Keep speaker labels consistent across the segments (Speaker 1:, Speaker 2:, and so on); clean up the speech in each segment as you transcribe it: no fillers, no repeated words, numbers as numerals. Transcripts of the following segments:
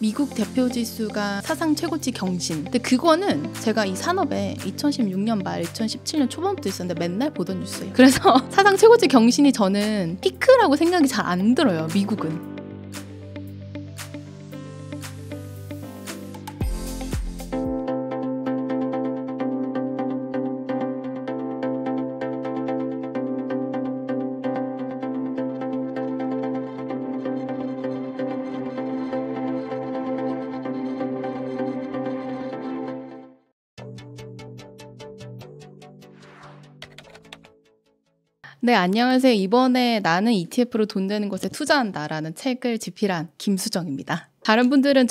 Speaker 1: 미국 대표 지수가 사상 최고치 경신. 근데 그거는 제가 이 산업에 2016년 말 2017년 초반부터 있었는데 맨날 보던 뉴스예요. 그래서 사상 최고치 경신이 저는 피크라고 생각이 잘 안 들어요. 미국은. 네, 안녕하세요. 이번에 나는 ETF로 돈 되는 것에 투자한다라는 책을 집필한 김수정입니다. 다른 분들은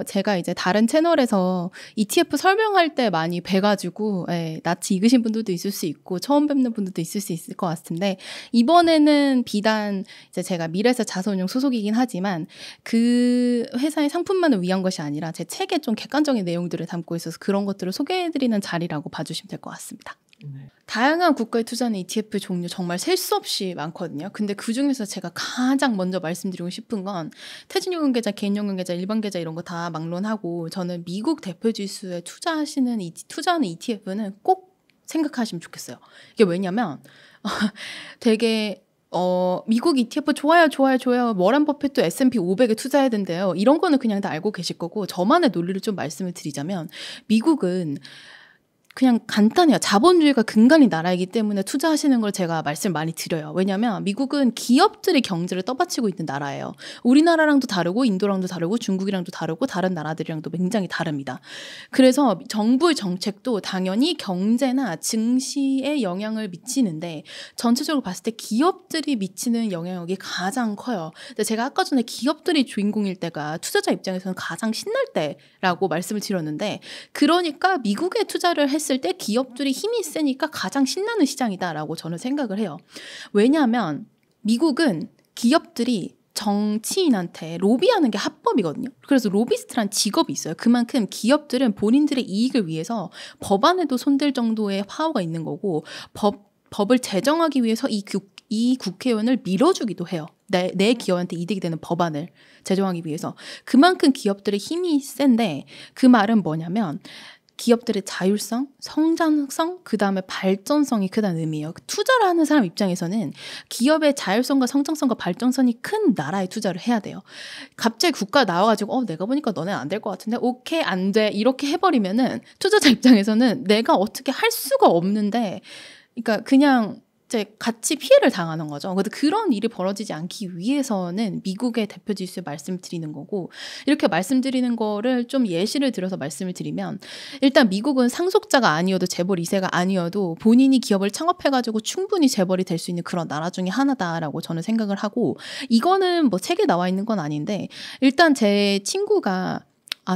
Speaker 1: 제가 이제 다른 채널에서 ETF 설명할 때 많이 뵈가지고, 낯이 익으신 분들도 있을 수 있고, 처음 뵙는 분들도 있을 수 있을 것 같은데, 이번에는 비단 이제 제가 미래에셋 자산운용 소속이긴 하지만, 그 회사의 상품만을 위한 것이 아니라 제 책에 좀 객관적인 내용들을 담고 있어서 그런 것들을 소개해드리는 자리라고 봐주시면 될 것 같습니다. 네. 다양한 국가에 투자하는 ETF 종류 정말 셀 수 없이 많거든요. 근데 그중에서 제가 가장 먼저 말씀드리고 싶은 건 퇴직연금 계좌, 개인연금 계좌, 일반 계좌 이런 거 다 막론하고 저는 미국 대표 지수에 투자하는 ETF는 꼭 생각하시면 좋겠어요. 이게 왜냐면 되게 미국 ETF 좋아요. 워런 버핏도 S&P 500에 투자해야 된대요. 이런 거는 그냥 다 알고 계실 거고 저만의 논리를 좀 말씀을 드리자면 미국은 그냥 간단해요. 자본주의가 근간인 나라이기 때문에 투자하시는 걸 제가 말씀을 많이 드려요. 왜냐하면 미국은 기업들이 경제를 떠받치고 있는 나라예요. 우리나라랑도 다르고 인도랑도 다르고 중국이랑도 다르고 다른 나라들이랑도 굉장히 다릅니다. 그래서 정부의 정책도 당연히 경제나 증시에 영향을 미치는데 전체적으로 봤을 때 기업들이 미치는 영향력이 가장 커요. 근데 제가 아까 전에 기업들이 주인공일 때가 투자자 입장에서는 가장 신날 때라고 말씀을 드렸는데 그러니까 미국에 투자를 했을 때 기업들이 힘이 세니까 가장 신나는 시장이다라고 저는 생각을 해요. 왜냐하면 미국은 기업들이 정치인한테 로비하는 게 합법이거든요. 그래서 로비스트란 직업이 있어요. 그만큼 기업들은 본인들의 이익을 위해서 법안에도 손댈 정도의 파워가 있는 거고 법을 제정하기 위해서 이 국회의원을 밀어주기도 해요. 내 기업한테 이득이 되는 법안을 제정하기 위해서. 그만큼 기업들의 힘이 센데 그 말은 뭐냐면 기업들의 자율성, 성장성, 그 다음에 발전성이 크다는 의미예요. 투자를 하는 사람 입장에서는 기업의 자율성과 성장성과 발전성이 큰 나라에 투자를 해야 돼요. 갑자기 국가 나와가지고 내가 보니까 너네 안 될 것 같은데 오케이 안 돼 이렇게 해버리면은 투자자 입장에서는 내가 어떻게 할 수가 없는데 그러니까 그냥 같이 피해를 당하는 거죠. 그래서 그런 일이 벌어지지 않기 위해서는 미국의 대표 지수에 말씀을 드리는 거고 이렇게 말씀드리는 거를 좀 예시를 들어서 말씀을 드리면 일단 미국은 상속자가 아니어도 재벌 2세가 아니어도 본인이 기업을 창업해가지고 충분히 재벌이 될 수 있는 그런 나라 중에 하나다라고 저는 생각을 하고 이거는 뭐 책에 나와 있는 건 아닌데 일단 제 친구가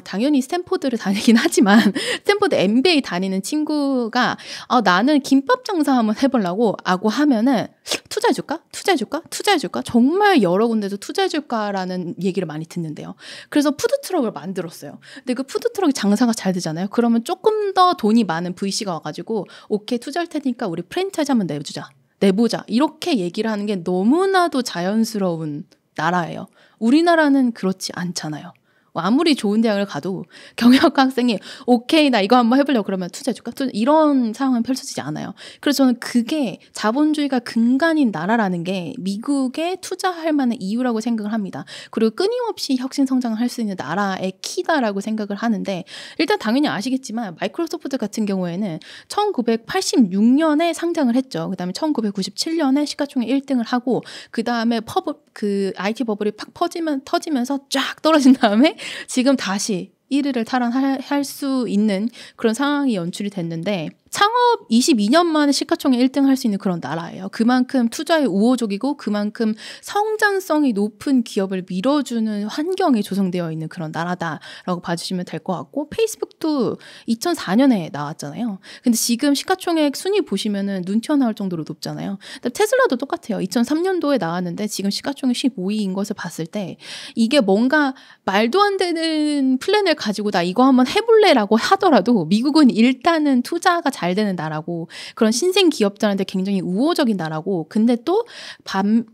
Speaker 1: 당연히 스탠포드를 다니긴 하지만 스탠포드 MBA 다니는 친구가 나는 김밥 장사 한번 해보려고 하고 하면은 투자해줄까? 정말 여러 군데서 투자해줄까라는 얘기를 많이 듣는데요. 그래서 푸드트럭을 만들었어요. 근데 그 푸드트럭이 장사가 잘 되잖아요. 그러면 조금 더 돈이 많은 VC가 와가지고 오케이 투자할 테니까 우리 프랜차이즈 한번 내보자. 이렇게 얘기를 하는 게 너무나도 자연스러운 나라예요. 우리나라는 그렇지 않잖아요. 아무리 좋은 대학을 가도 경영학과 학생이 오케이 나 이거 한번 해보려고 그러면 투자해줄까? 이런 상황은 펼쳐지지 않아요. 그래서 저는 그게 자본주의가 근간인 나라라는 게 미국에 투자할 만한 이유라고 생각을 합니다. 그리고 끊임없이 혁신 성장을 할 수 있는 나라의 키다라고 생각을 하는데 일단 당연히 아시겠지만 마이크로소프트 같은 경우에는 1986년에 상장을 했죠. 그 다음에 1997년에 시가총액 1등을 하고 그 다음에 IT 버블이 팍 터지면서 쫙 떨어진 다음에 지금 다시 1위를 탈환할 수 있는 그런 상황이 연출이 됐는데 창업 22년 만에 시가총액 1등 할 수 있는 그런 나라예요. 그만큼 투자에 우호적이고 그만큼 성장성이 높은 기업을 밀어주는 환경이 조성되어 있는 그런 나라다라고 봐주시면 될 것 같고 페이스북도 2004년에 나왔잖아요. 근데 지금 시가총액 순위 보시면은 눈 튀어나올 정도로 높잖아요. 테슬라도 똑같아요. 2003년도에 나왔는데 지금 시가총액 15위인 것을 봤을 때 이게 뭔가 말도 안 되는 플랜을 가지고 나 이거 한번 해볼래라고 하더라도 미국은 일단은 투자가 잘 되는 나라고 그런 신생 기업들한테 굉장히 우호적인 나라고 근데 또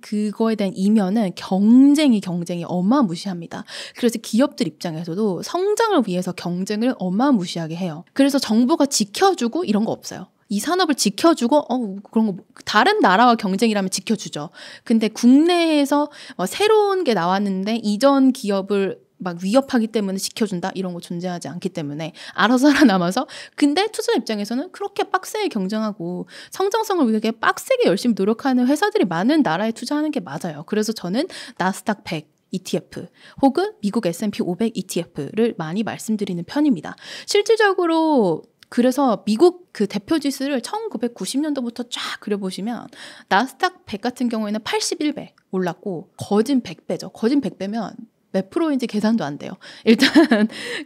Speaker 1: 그거에 대한 이면은 경쟁이 어마무시합니다. 그래서 기업들 입장에서도 성장을 위해서 경쟁을 어마무시하게 해요. 그래서 정부가 지켜주고 이런 거 없어요. 이 산업을 지켜주고 그런 거 다른 나라와 경쟁이라면 지켜주죠. 근데 국내에서 새로운 게 나왔는데 이전 기업을 막 위협하기 때문에 지켜준다 이런 거 존재하지 않기 때문에 알아서 살아남아서 근데 투자자 입장에서는 그렇게 빡세게 경쟁하고 성장성을 위해 빡세게 열심히 노력하는 회사들이 많은 나라에 투자하는 게 맞아요. 그래서 저는 나스닥 100 ETF 혹은 미국 S&P 500 ETF를 많이 말씀드리는 편입니다. 실질적으로 그래서 미국 그 대표 지수를 1990년도부터 쫙 그려보시면 나스닥 100 같은 경우에는 81배 올랐고 거진 100배죠. 거진 100배면 몇 프로인지 계산도 안 돼요. 일단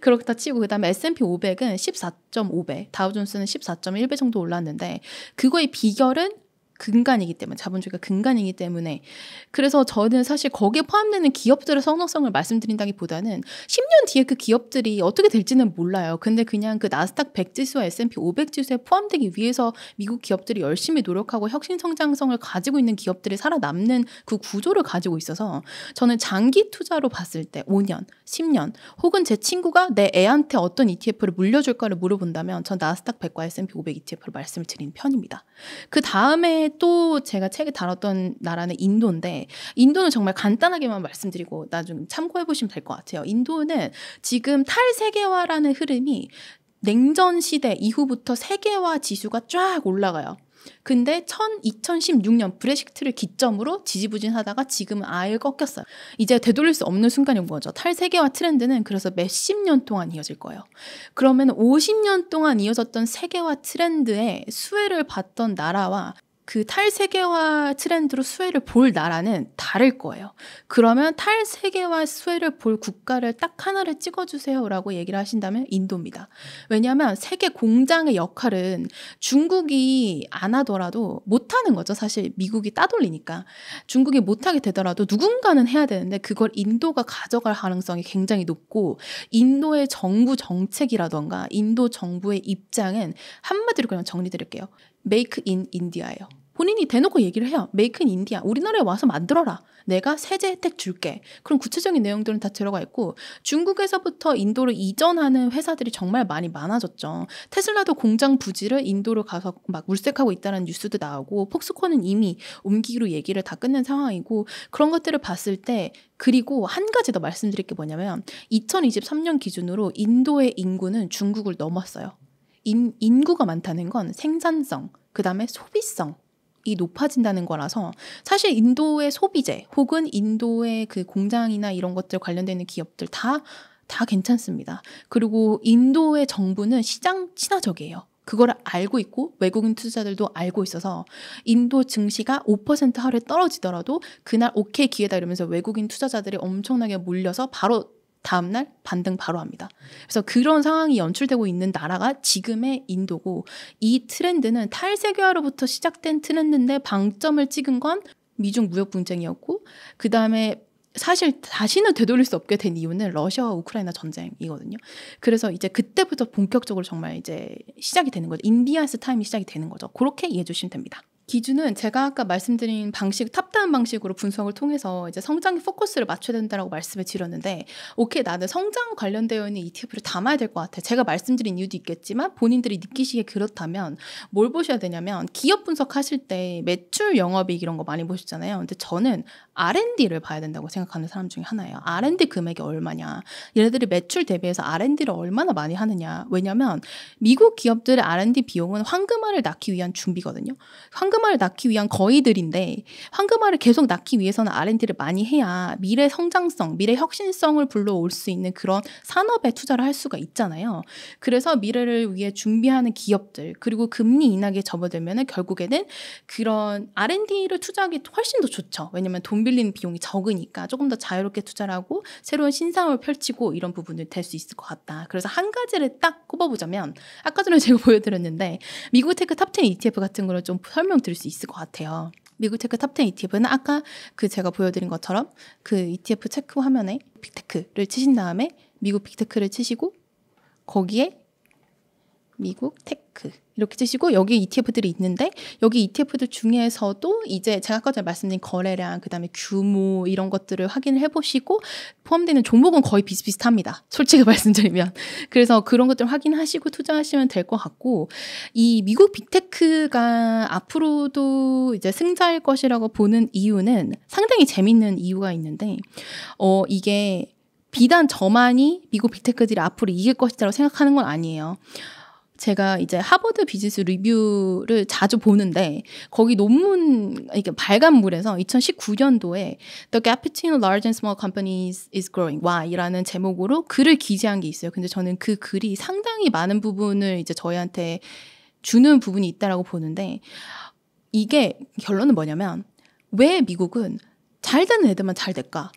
Speaker 1: 그렇다 치고 그다음에 S&P 500은 14.5배, 다우존스는 14.1배 정도 올랐는데 그거의 비결은 근간이기 때문에 자본주의가 근간이기 때문에 그래서 저는 사실 거기에 포함되는 기업들의 성장성을 말씀드린다기보다는 10년 뒤에 그 기업들이 어떻게 될지는 몰라요. 근데 그냥 그 나스닥 100 지수와 S&P 500 지수에 포함되기 위해서 미국 기업들이 열심히 노력하고 혁신 성장성을 가지고 있는 기업들이 살아남는 그 구조를 가지고 있어서 저는 장기 투자로 봤을 때 5년, 10년 혹은 제 친구가 내 애한테 어떤 ETF를 물려줄까를 물어본다면 전 나스닥 100과 S&P 500 ETF를 말씀을 드리는 편입니다. 그 다음에 또 제가 책에 다뤘던 나라는 인도인데 인도는 정말 간단하게만 말씀드리고 나중에 참고해 보시면 될 것 같아요. 인도는 지금 탈세계화라는 흐름이 냉전 시대 이후부터 세계화 지수가 쫙 올라가요. 근데 2016년 브렉시트를 기점으로 지지부진하다가 지금은 아예 꺾였어요. 이제 되돌릴 수 없는 순간이 온 거죠. 탈세계화 트렌드는 그래서 몇십 년 동안 이어질 거예요. 그러면 50년 동안 이어졌던 세계화 트렌드의 수혜를 봤던 나라와 그 탈세계화 트렌드로 수혜를 볼 나라는 다를 거예요. 그러면 탈세계화 수혜를 볼 국가를 딱 하나를 찍어주세요라고 얘기를 하신다면 인도입니다. 왜냐하면 세계 공장의 역할은 중국이 안 하더라도 못하는 거죠. 사실 미국이 따돌리니까. 중국이 못하게 되더라도 누군가는 해야 되는데 그걸 인도가 가져갈 가능성이 굉장히 높고 인도의 정부 정책이라던가 인도 정부의 입장은 한마디로 그냥 정리드릴게요. Make in India예요. 본인이 대놓고 얘기를 해요. Make in India. 우리나라에 와서 만들어라. 내가 세제 혜택 줄게. 그런 구체적인 내용들은 다 들어가 있고 중국에서부터 인도로 이전하는 회사들이 정말 많아졌죠. 테슬라도 공장 부지를 인도로 가서 막 물색하고 있다는 뉴스도 나오고 폭스콘은 이미 옮기기로 얘기를 다 끝낸 상황이고 그런 것들을 봤을 때 그리고 한 가지 더 말씀드릴 게 뭐냐면 2023년 기준으로 인도의 인구는 중국을 넘었어요. 인구가 많다는 건 생산성, 그 다음에 소비성 이 높아진다는 거라서 사실 인도의 소비재 혹은 인도의 그 공장이나 이런 것들 관련되어 있는 기업들 다 괜찮습니다. 그리고 인도의 정부는 시장 친화적이에요. 그걸 알고 있고 외국인 투자자들도 알고 있어서 인도 증시가 5% 하루에 떨어지더라도 그날 오케이 기회다 이러면서 외국인 투자자들이 엄청나게 몰려서 바로 다음날 반등 바로 합니다. 그래서 그런 상황이 연출되고 있는 나라가 지금의 인도고 이 트렌드는 탈세계화로부터 시작된 트렌드인데 방점을 찍은 건 미중 무역 분쟁이었고 그 다음에 사실 다시는 되돌릴 수 없게 된 이유는 러시아와 우크라이나 전쟁이거든요. 그래서 이제 그때부터 본격적으로 정말 이제 시작이 되는 거죠. 인디아스 타임이 시작이 되는 거죠. 그렇게 이해해 주시면 됩니다. 기준은 제가 아까 말씀드린 방식, 탑다운 방식으로 분석을 통해서 이제 성장에 포커스를 맞춰야 된다고 말씀을 드렸는데 오케이 나는 성장 관련되어 있는 ETF를 담아야 될 것 같아. 제가 말씀드린 이유도 있겠지만 본인들이 느끼시기에 그렇다면 뭘 보셔야 되냐면 기업 분석하실 때 매출 영업이익 이런 거 많이 보시잖아요. 근데 저는 R&D를 봐야 된다고 생각하는 사람 중에 하나예요. R&D 금액이 얼마냐. 얘네들이 매출 대비해서 R&D를 얼마나 많이 하느냐. 왜냐면 미국 기업들의 R&D 비용은 황금알을 낳기 위한 준비거든요. 황금알을 낳기 위한 거위들인데 황금알을 계속 낳기 위해서는 R&D를 많이 해야 미래 성장성, 미래 혁신성을 불러올 수 있는 그런 산업에 투자를 할 수가 있잖아요. 그래서 미래를 위해 준비하는 기업들 그리고 금리 인하기에 접어들면 결국에는 그런 R&D를 투자하기 훨씬 더 좋죠. 왜냐면 돈 빌리는 비용이 적으니까 조금 더 자유롭게 투자를 하고 새로운 신사업을 펼치고 이런 부분을 될 수 있을 것 같다. 그래서 한 가지를 딱 꼽아보자면 아까 전에 제가 보여드렸는데 미국 테크 탑10 ETF 같은 거를 좀 설명드릴 수 있을 것 같아요. 미국 테크 탑10 ETF는 아까 그 제가 보여드린 것처럼 그 ETF 체크 화면에 빅테크를 치신 다음에 미국 빅테크를 치시고 거기에 미국 테크 이렇게 치시고 여기 ETF들이 있는데 여기 ETF들 중에서도 이제 제가 아까 전에 말씀드린 거래량 그다음에 규모 이런 것들을 확인을 해보시고 포함되는 종목은 거의 비슷비슷합니다. 솔직히 말씀드리면. 그래서 그런 것들 확인하시고 투자하시면 될 것 같고 이 미국 빅테크가 앞으로도 이제 승자일 것이라고 보는 이유는 상당히 재밌는 이유가 있는데 이게 비단 저만이 미국 빅테크들이 앞으로 이길 것이라고 생각하는 건 아니에요. 제가 이제 하버드 비즈니스 리뷰를 자주 보는데 거기 논문 이게 발간물에서 2019년도에 The Gap Between Large and Small Companies is Growing Why라는 제목으로 글을 기재한 게 있어요. 근데 저는 그 글이 상당히 많은 부분을 이제 저희한테 주는 부분이 있다라고 보는데 이게 결론은 뭐냐면 왜 미국은 잘 되는 애들만 잘 될까?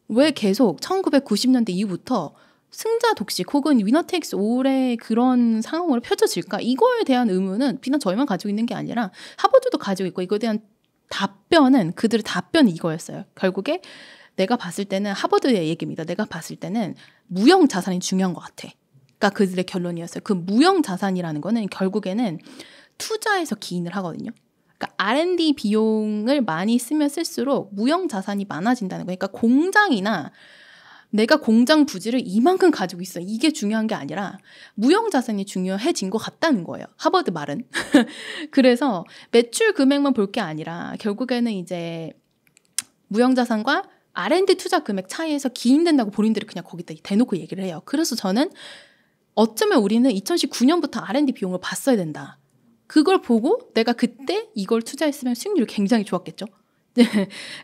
Speaker 1: 왜 계속 1990년대 이후부터 승자 독식 혹은 위너 테이크스 올의 그런 상황으로 펼쳐질까? 이거에 대한 의문은 비단 저희만 가지고 있는 게 아니라 하버드도 가지고 있고 이거에 대한 그들의 답변이 이거였어요. 결국에 내가 봤을 때는 하버드의 얘기입니다. 내가 봤을 때는 무형 자산이 중요한 것 같아. 그러니까 그들의 결론이었어요. 그 무형 자산이라는 거는 결국에는 투자에서 기인을 하거든요. 그러니까 R&D 비용을 많이 쓰면 쓸수록 무형 자산이 많아진다는 거예요. 그러니까 공장이나 내가 공장 부지를 이만큼 가지고 있어. 이게 중요한 게 아니라 무형 자산이 중요해진 것 같다는 거예요. 하버드 말은. 그래서 매출 금액만 볼 게 아니라 결국에는 이제 무형 자산과 R&D 투자 금액 차이에서 기인된다고 본인들이 그냥 거기다 대놓고 얘기를 해요. 그래서 저는 어쩌면 우리는 2019년부터 R&D 비용을 봤어야 된다. 그걸 보고 내가 그때 이걸 투자했으면 수익률이 굉장히 좋았겠죠. 네.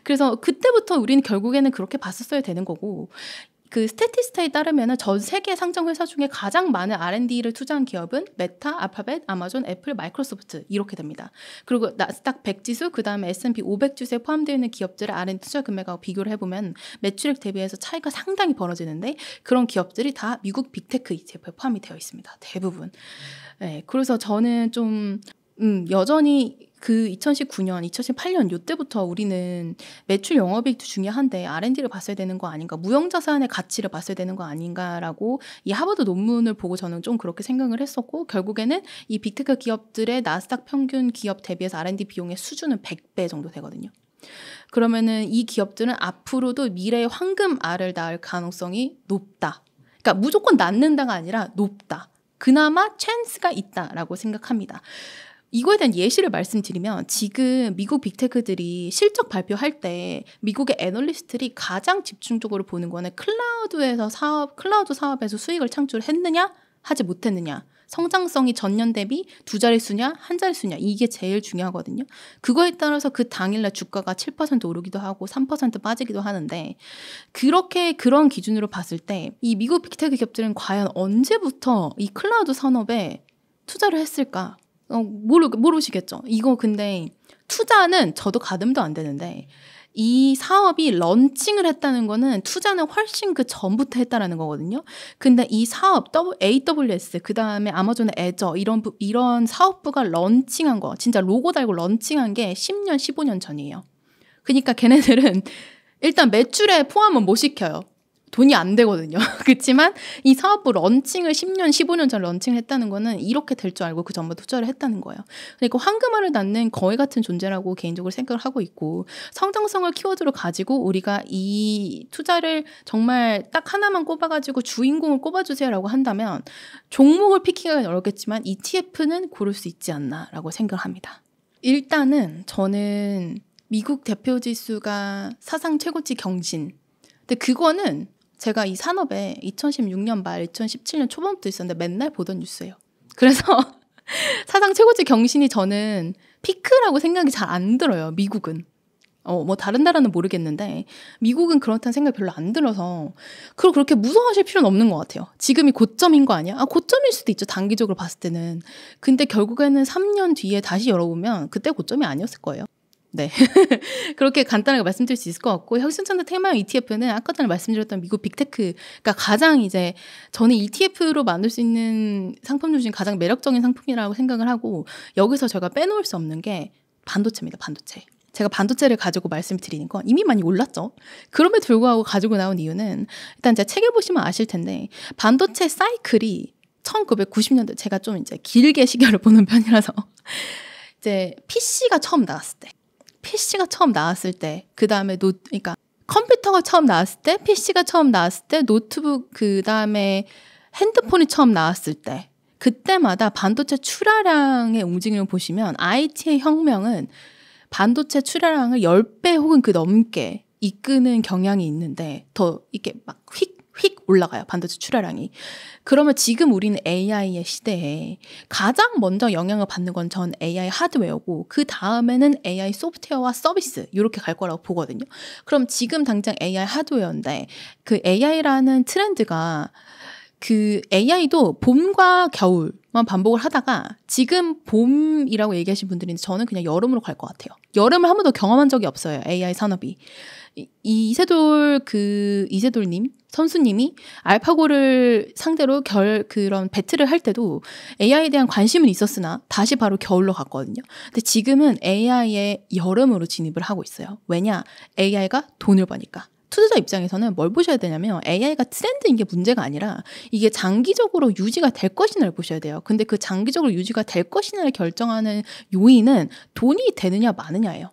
Speaker 1: 그래서 그때부터 우리는 결국에는 그렇게 봤었어야 되는 거고 그 스태티스타에 따르면 전 세계 상장 회사 중에 가장 많은 R&D를 투자한 기업은 메타, 알파벳, 아마존, 애플, 마이크로소프트 이렇게 됩니다. 그리고 나스닥 100 지수 그다음에 S&P 500 지수에 포함되어 있는 기업들의 R&D 투자 금액하고 비교를 해보면 매출액 대비해서 차이가 상당히 벌어지는데 그런 기업들이 다 미국 빅테크 ETF에 포함이 되어 있습니다. 대부분. 네, 그래서 저는 좀 여전히 그 2019년, 2018년 이때부터 우리는 매출 영업이익도 중요한데 R&D를 봤어야 되는 거 아닌가, 무형자산의 가치를 봤어야 되는 거 아닌가라고 이 하버드 논문을 보고 저는 좀 그렇게 생각을 했었고 결국에는 이 빅테크 기업들의 나스닥 평균 기업 대비해서 R&D 비용의 수준은 100배 정도 되거든요. 그러면은 이 기업들은 앞으로도 미래의 황금알을 낳을 가능성이 높다. 그러니까 무조건 낳는다가 아니라 높다. 그나마 찬스가 있다라고 생각합니다. 이거에 대한 예시를 말씀드리면 지금 미국 빅테크들이 실적 발표할 때 미국의 애널리스트들이 가장 집중적으로 보는 거는 클라우드 사업에서 수익을 창출했느냐 하지 못했느냐, 성장성이 전년 대비 2자릿수냐 1자릿수냐 이게 제일 중요하거든요. 그거에 따라서 그 당일날 주가가 7% 오르기도 하고 3% 빠지기도 하는데 그런 기준으로 봤을 때 이 미국 빅테크 기업들은 과연 언제부터 이 클라우드 산업에 투자를 했을까? 모르시겠죠. 이거 근데 투자는 저도 가늠도 안 되는데 이 사업이 런칭을 했다는 거는 투자는 훨씬 그 전부터 했다라는 거거든요. 근데 이 사업 AWS 그다음에 아마존의 애저 이런 사업부가 런칭한 거 진짜 로고 달고 런칭한 게 10년 15년 전이에요. 그러니까 걔네들은 일단 매출에 포함은 못 시켜요. 돈이 안 되거든요. 그렇지만 이 사업부 런칭을 10년, 15년 전 런칭을 했다는 거는 이렇게 될 줄 알고 그 전부터 투자를 했다는 거예요. 그러니까 황금알을 낳는 거위 같은 존재라고 개인적으로 생각을 하고 있고 성장성을 키워드로 가지고 우리가 이 투자를 정말 딱 하나만 꼽아가지고 주인공을 꼽아주세요라고 한다면 종목을 피키기가 어렵겠지만 ETF는 고를 수 있지 않나라고 생각을 합니다. 일단은 저는 미국 대표 지수가 사상 최고치 경신. 근데 그거는 제가 이 산업에 2016년 말 2017년 초반부터 있었는데 맨날 보던 뉴스예요. 그래서 사상 최고치 경신이 저는 피크라고 생각이 잘 안 들어요. 미국은. 뭐 다른 나라는 모르겠는데 미국은 그렇다는 생각이 별로 안 들어서 그렇게 무서워하실 필요는 없는 것 같아요. 지금이 고점인 거 아니야? 고점일 수도 있죠. 단기적으로 봤을 때는. 근데 결국에는 3년 뒤에 다시 열어보면 그때 고점이 아니었을 거예요. 네. 그렇게 간단하게 말씀드릴 수 있을 것 같고 혁신천재 테마형 ETF는 아까 전에 말씀드렸던 미국 빅테크가 가장 이제 저는 ETF로 만들 수 있는 상품 중에 가장 매력적인 상품이라고 생각을 하고 여기서 제가 빼놓을 수 없는 게 반도체입니다. 반도체. 제가 반도체를 가지고 말씀드리는 건 이미 많이 올랐죠. 그럼에도 불구하고 가지고 나온 이유는 일단 제가 책에 보시면 아실 텐데 반도체 사이클이 1990년대 제가 좀 이제 길게 시계를 보는 편이라서 이제 PC가 처음 나왔을 때, 그 다음에 그러니까 컴퓨터가 처음 나왔을 때, PC가 처음 나왔을 때, 노트북 그 다음에 핸드폰이 처음 나왔을 때, 그때마다 반도체 출하량의 움직임을 보시면 IT의 혁명은 반도체 출하량을 10배 혹은 그 넘게 이끄는 경향이 있는데 더 이렇게 막 휙 올라가요. 반도체 출하량이. 그러면 지금 우리는 AI의 시대에 가장 먼저 영향을 받는 건 전 AI 하드웨어고 그 다음에는 AI 소프트웨어와 서비스 이렇게 갈 거라고 보거든요. 그럼 지금 당장 AI 하드웨어인데 그 AI라는 트렌드가 그 AI도 봄과 겨울만 반복을 하다가 지금 봄이라고 얘기하신 분들인데 저는 그냥 여름으로 갈 것 같아요. 여름을 한 번도 경험한 적이 없어요. AI 산업이. 이세돌님 선수님이 알파고를 상대로 그런 배틀을 할 때도 AI에 대한 관심은 있었으나 다시 바로 겨울로 갔거든요. 근데 지금은 AI의 여름으로 진입을 하고 있어요. 왜냐? AI가 돈을 버니까. 투자자 입장에서는 뭘 보셔야 되냐면 AI가 트렌드인 게 문제가 아니라 이게 장기적으로 유지가 될 것이냐를 보셔야 돼요. 근데 그 장기적으로 유지가 될 것이냐를 결정하는 요인은 돈이 되느냐 마느냐예요.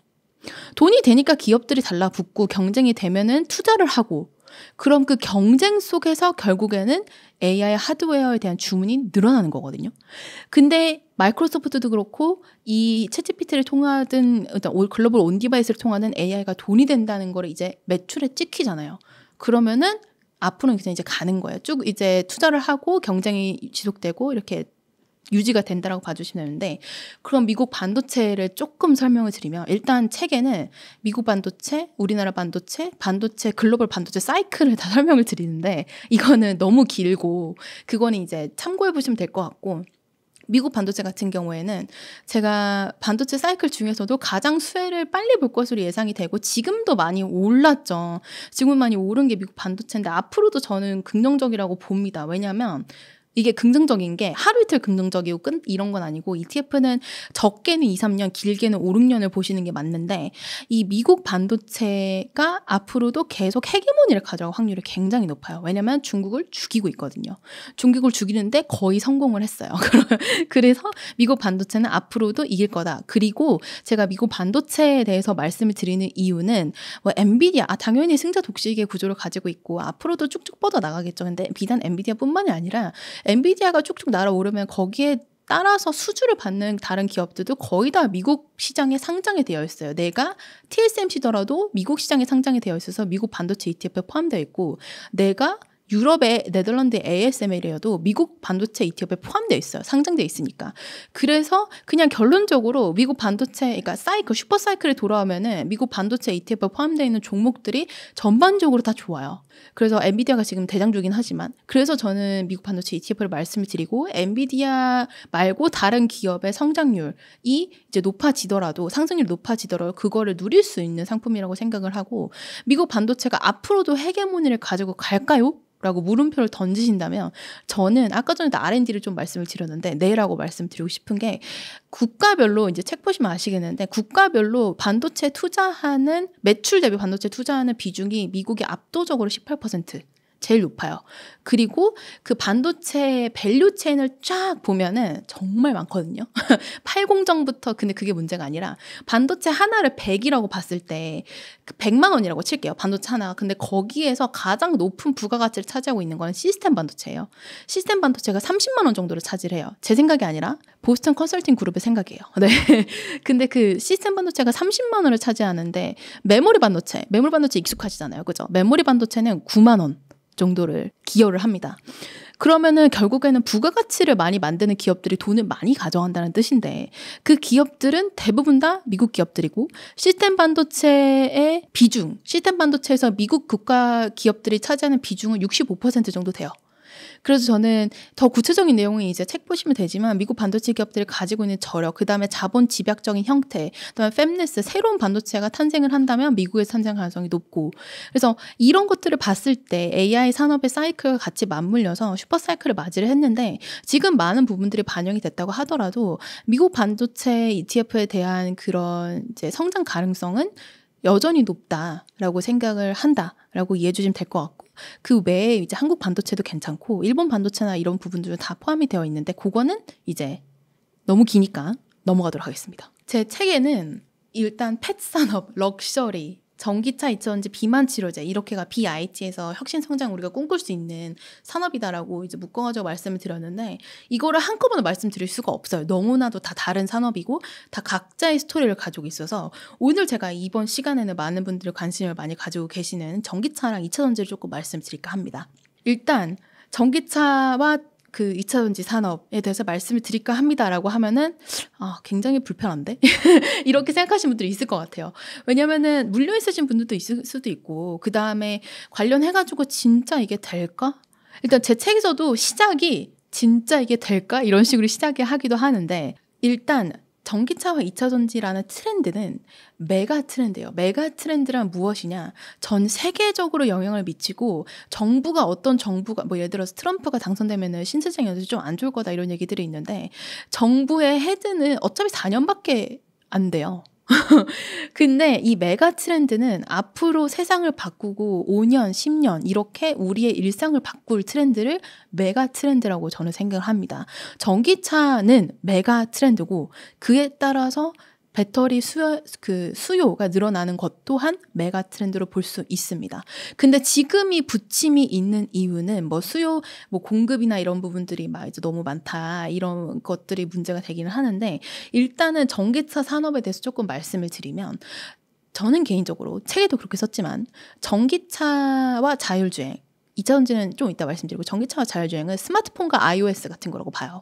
Speaker 1: 돈이 되니까 기업들이 달라붙고 경쟁이 되면은 투자를 하고 그럼 그 경쟁 속에서 결국에는 AI 하드웨어에 대한 주문이 늘어나는 거거든요. 근데 마이크로소프트도 그렇고 이 챗GPT를 통하든 글로벌 온 디바이스를 통하는 AI가 돈이 된다는 걸 이제 매출에 찍히잖아요. 그러면은 앞으로는 그냥 이제 가는 거예요. 쭉 이제 투자를 하고 경쟁이 지속되고 이렇게 유지가 된다라고 봐주시면 되는데 그럼 미국 반도체를 조금 설명을 드리면 일단 책에는 미국 반도체, 우리나라 반도체, 글로벌 반도체 사이클을 다 설명을 드리는데 이거는 너무 길고 그거는 이제 참고해 보시면 될 것 같고 미국 반도체 같은 경우에는 제가 반도체 사이클 중에서도 가장 수혜를 빨리 볼 것으로 예상이 되고 지금도 많이 올랐죠. 지금 많이 오른 게 미국 반도체인데 앞으로도 저는 긍정적이라고 봅니다. 왜냐하면 이게 긍정적인 게 하루 이틀 긍정적이고 이런 건 아니고 ETF는 적게는 2, 3년, 길게는 5, 6년을 보시는 게 맞는데 이 미국 반도체가 앞으로도 계속 헤게모니를 가져갈 확률이 굉장히 높아요. 왜냐하면 중국을 죽이고 있거든요. 중국을 죽이는데 거의 성공을 했어요. 그래서 미국 반도체는 앞으로도 이길 거다. 그리고 제가 미국 반도체에 대해서 말씀을 드리는 이유는 뭐 엔비디아, 당연히 승자 독식의 구조를 가지고 있고 앞으로도 쭉쭉 뻗어 나가겠죠. 근데 비단 엔비디아뿐만이 아니라 엔비디아가 쭉쭉 날아오르면 거기에 따라서 수주를 받는 다른 기업들도 거의 다 미국 시장에 상장이 되어 있어요. 내가 TSMC더라도 미국 시장에 상장이 되어 있어서 미국 반도체 ETF에 포함되어 있고 내가 유럽의 네덜란드 ASML이어도 미국 반도체 ETF에 포함되어 있어요. 상장되어 있으니까. 그래서 그냥 결론적으로 미국 반도체, 그러니까 사이클, 슈퍼 사이클이 돌아오면은 미국 반도체 ETF에 포함되어 있는 종목들이 전반적으로 다 좋아요. 그래서 엔비디아가 지금 대장주긴 하지만 그래서 저는 미국 반도체 ETF를 말씀을 드리고 엔비디아 말고 다른 기업의 성장률이 이제 높아지더라도 상승률이 높아지더라도 그거를 누릴 수 있는 상품이라고 생각을 하고 미국 반도체가 앞으로도 헤게모니를 가지고 갈까요? 라고 물음표를 던지신다면 저는 아까 전에도 R&D를 좀 말씀을 드렸는데 네라고 말씀드리고 싶은 게 국가별로 이제 책 보시면 아시겠는데 국가별로 반도체 투자하는 매출 대비 반도체 투자하는 비중이 미국이 압도적으로 18% 제일 높아요. 그리고 그 반도체 밸류 체인을 쫙 보면은 정말 많거든요. 팔공정부터 근데 그게 문제가 아니라 반도체 하나를 100이라고 봤을 때 100만 원이라고 칠게요. 반도체 하나. 근데 거기에서 가장 높은 부가가치를 차지하고 있는 건 시스템 반도체예요. 시스템 반도체가 30만 원 정도를 차지해요. 제 생각이 아니라 보스턴 컨설팅 그룹의 생각이에요. 네. 근데 그 시스템 반도체가 30만 원을 차지하는데 메모리 반도체 익숙하시잖아요. 그죠? 메모리 반도체는 9만 원 정도를 기여를 합니다. 그러면은 결국에는 부가가치를 많이 만드는 기업들이 돈을 많이 가져간다는 뜻인데 그 기업들은 대부분 다 미국 기업들이고 시스템 반도체의 비중, 시스템 반도체에서 미국 국가 기업들이 차지하는 비중은 65% 정도 돼요. 그래서 저는 더 구체적인 내용은 이제 책 보시면 되지만 미국 반도체 기업들이 가지고 있는 저력, 그다음에 자본 집약적인 형태, 그다음에 팹리스, 새로운 반도체가 탄생을 한다면 미국에서 탄생 가능성이 높고 그래서 이런 것들을 봤을 때 AI 산업의 사이클과 같이 맞물려서 슈퍼 사이클을 맞이를 했는데 지금 많은 부분들이 반영이 됐다고 하더라도 미국 반도체 ETF에 대한 그런 이제 성장 가능성은 여전히 높다라고 생각을 한다라고 이해해 주시면 될 것 같고 그 외에 이제 한국 반도체도 괜찮고 일본 반도체나 이런 부분들은 다 포함이 되어 있는데 그거는 이제 너무 기니까 넘어가도록 하겠습니다. 제 책에는 일단 펫 산업, 럭셔리, 전기차, 2차전지, 비만 치료제 이렇게가 BIT에서 혁신 성장 우리가 꿈꿀 수 있는 산업이다라고 이제 묶어가지고 말씀을 드렸는데 이거를 한꺼번에 말씀드릴 수가 없어요. 너무나도 다 다른 산업이고 다 각자의 스토리를 가지고 있어서 오늘 제가 이번 시간에는 많은 분들이 관심을 많이 가지고 계시는 전기차랑 2차전지를 조금 말씀드릴까 합니다. 일단 전기차와 그 2차전지 산업에 대해서 말씀을 드릴까 합니다라고 하면은 굉장히 불편한데? 이렇게 생각하시는 분들이 있을 것 같아요. 왜냐면은 물려 있으신 분들도 있을 수도 있고 그 다음에 관련해가지고 진짜 이게 될까? 일단 제 책에서도 시작이 진짜 이게 될까? 이런 식으로 시작을 하기도 하는데 일단 전기차와 2차전지라는 트렌드는 메가 트렌드예요. 메가 트렌드란 무엇이냐? 전 세계적으로 영향을 미치고 정부가 어떤 정부가 뭐 예를 들어서 트럼프가 당선되면은 신세계 연수 좀 안 좋을 거다 이런 얘기들이 있는데 정부의 헤드는 어차피 4년밖에 안 돼요. 근데 이 메가 트렌드는 앞으로 세상을 바꾸고 5년, 10년 이렇게 우리의 일상을 바꿀 트렌드를 메가 트렌드라고 저는 생각을 합니다. 전기차는 메가 트렌드고 그에 따라서 배터리 수요가 늘어나는 것 또한 메가 트렌드로 볼 수 있습니다. 근데 지금 이 부침이 있는 이유는 뭐 수요, 뭐 공급이나 이런 부분들이 막 이제 너무 많다 이런 것들이 문제가 되기는 하는데 일단은 전기차 산업에 대해서 조금 말씀을 드리면 저는 개인적으로 책에도 그렇게 썼지만 전기차와 자율주행 2차전지는 좀 이따 말씀드리고 전기차와 자율주행은 스마트폰과 iOS 같은 거라고 봐요.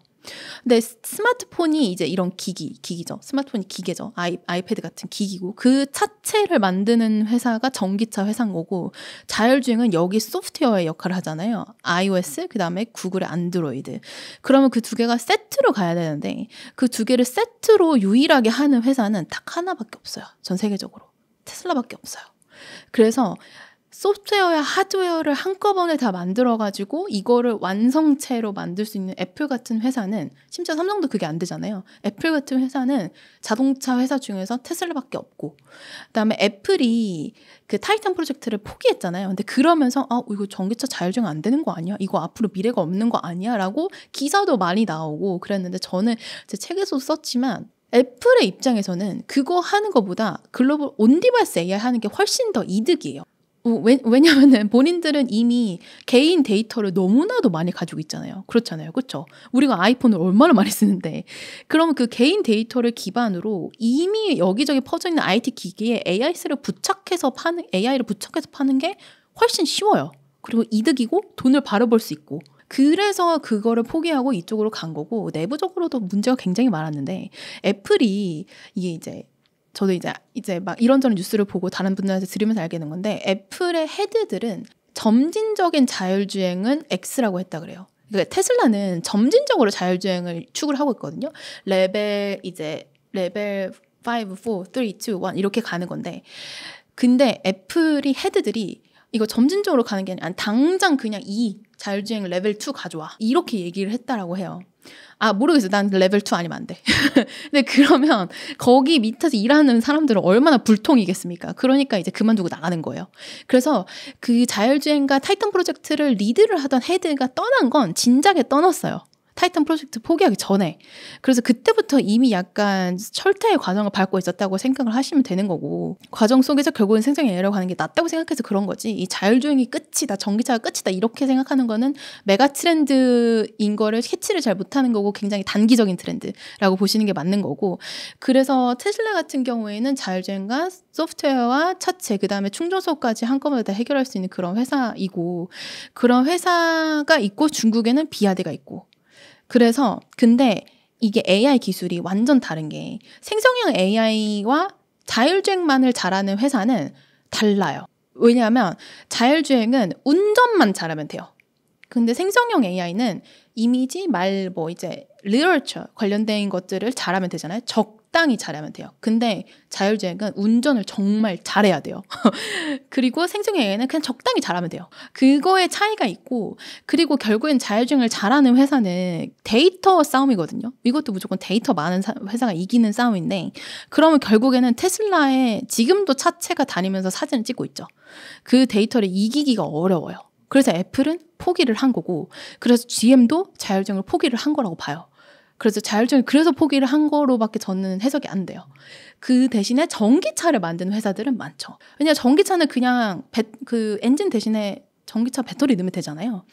Speaker 1: 근데 스마트폰이 이제 이런 기기죠. 스마트폰이 기계죠. 아이패드 같은 기기고 그 차체를 만드는 회사가 전기차 회사인 거고 자율주행은 여기 소프트웨어의 역할을 하잖아요. iOS 그다음에 구글의 안드로이드. 그러면 그 두 개가 세트로 가야 되는데 그 두 개를 세트로 유일하게 하는 회사는 딱 하나밖에 없어요. 전 세계적으로. 테슬라밖에 없어요. 그래서 소프트웨어와 하드웨어를 한꺼번에 다 만들어가지고 이거를 완성체로 만들 수 있는 애플 같은 회사는 심지어 삼성도 그게 안 되잖아요. 애플 같은 회사는 자동차 회사 중에서 테슬라밖에 없고 그다음에 애플이 그 타이탄 프로젝트를 포기했잖아요. 근데 그러면서 이거 전기차 자율주행 안 되는 거 아니야? 이거 앞으로 미래가 없는 거 아니야? 라고 기사도 많이 나오고 그랬는데 저는 제 책에서 썼지만 애플의 입장에서는 그거 하는 것보다 글로벌 온디바이스 AI 하는 게 훨씬 더 이득이에요. 왜냐하면 본인들은 이미 개인 데이터를 너무나도 많이 가지고 있잖아요. 그렇잖아요. 그렇죠? 우리가 아이폰을 얼마나 많이 쓰는데 그러면 그 개인 데이터를 기반으로 이미 여기저기 퍼져 있는 IT 기기에 AI를 부착해서 파는 게 훨씬 쉬워요. 그리고 이득이고 돈을 바로 벌 수 있고 그래서 그거를 포기하고 이쪽으로 간 거고 내부적으로도 문제가 굉장히 많았는데 애플이 이게 저도 이제 막 이런저런 뉴스를 보고 다른 분들한테 들으면서 알게 된 건데 애플의 헤드들은 점진적인 자율주행은 X라고 했다 그래요. 그러니까 테슬라는 점진적으로 자율주행을 추구를 하고 있거든요. 레벨 5, 4, 3, 2, 1 이렇게 가는 건데 근데 애플이 헤드들이 이거 점진적으로 가는 게 아니라 당장 그냥 이 자율주행 레벨 2 가져와 이렇게 얘기를 했다라고 해요. 모르겠어요. 난 레벨 2 아니면 안 돼. 근데 그러면 거기 밑에서 일하는 사람들은 얼마나 불통이겠습니까? 그러니까 이제 그만두고 나가는 거예요. 그래서 그 자율주행과 타이탄 프로젝트를 리드를 하던 헤드가 떠난 건 진작에 떠났어요. 타이탄 프로젝트 포기하기 전에. 그래서 그때부터 이미 약간 철퇴의 과정을 밟고 있었다고 생각을 하시면 되는 거고 과정 속에서 결국은 생성형 AI라고 하는 게 낫다고 생각해서 그런 거지 이 자율주행이 끝이다 전기차가 끝이다 이렇게 생각하는 거는 메가 트렌드인 거를 캐치를 잘 못하는 거고 굉장히 단기적인 트렌드라고 보시는 게 맞는 거고 그래서 테슬라 같은 경우에는 자율주행과 소프트웨어와 차체 그다음에 충전소까지 한꺼번에 다 해결할 수 있는 그런 회사이고 그런 회사가 있고 중국에는 비아드가 있고 그래서 근데 이게 AI 기술이 완전 다른 게 생성형 AI와 자율주행만을 잘하는 회사는 달라요. 왜냐하면 자율주행은 운전만 잘하면 돼요. 근데 생성형 AI는 이미지, 말, 이제 리얼처 관련된 것들을 잘하면 되잖아요. 적당히 잘하면 돼요. 근데 자율주행은 운전을 정말 잘해야 돼요. 그리고 생성형 AI는 그냥 적당히 잘하면 돼요. 그거에 차이가 있고 그리고 결국엔 자율주행을 잘하는 회사는 데이터 싸움이거든요. 이것도 무조건 데이터 많은 회사가 이기는 싸움인데 그러면 결국에는 테슬라에 지금도 차체가 다니면서 사진을 찍고 있죠. 그 데이터를 이기기가 어려워요. 그래서 애플은 포기를 한 거고, 그래서 GM도 자율주행을 포기를 한 거라고 봐요. 그래서 자율주행 그래서 포기를 한 거로밖에 저는 해석이 안 돼요. 그 대신에 전기차를 만드는 회사들은 많죠. 왜냐하면 전기차는 그냥 그 엔진 대신에 전기차 배터리 넣으면 되잖아요.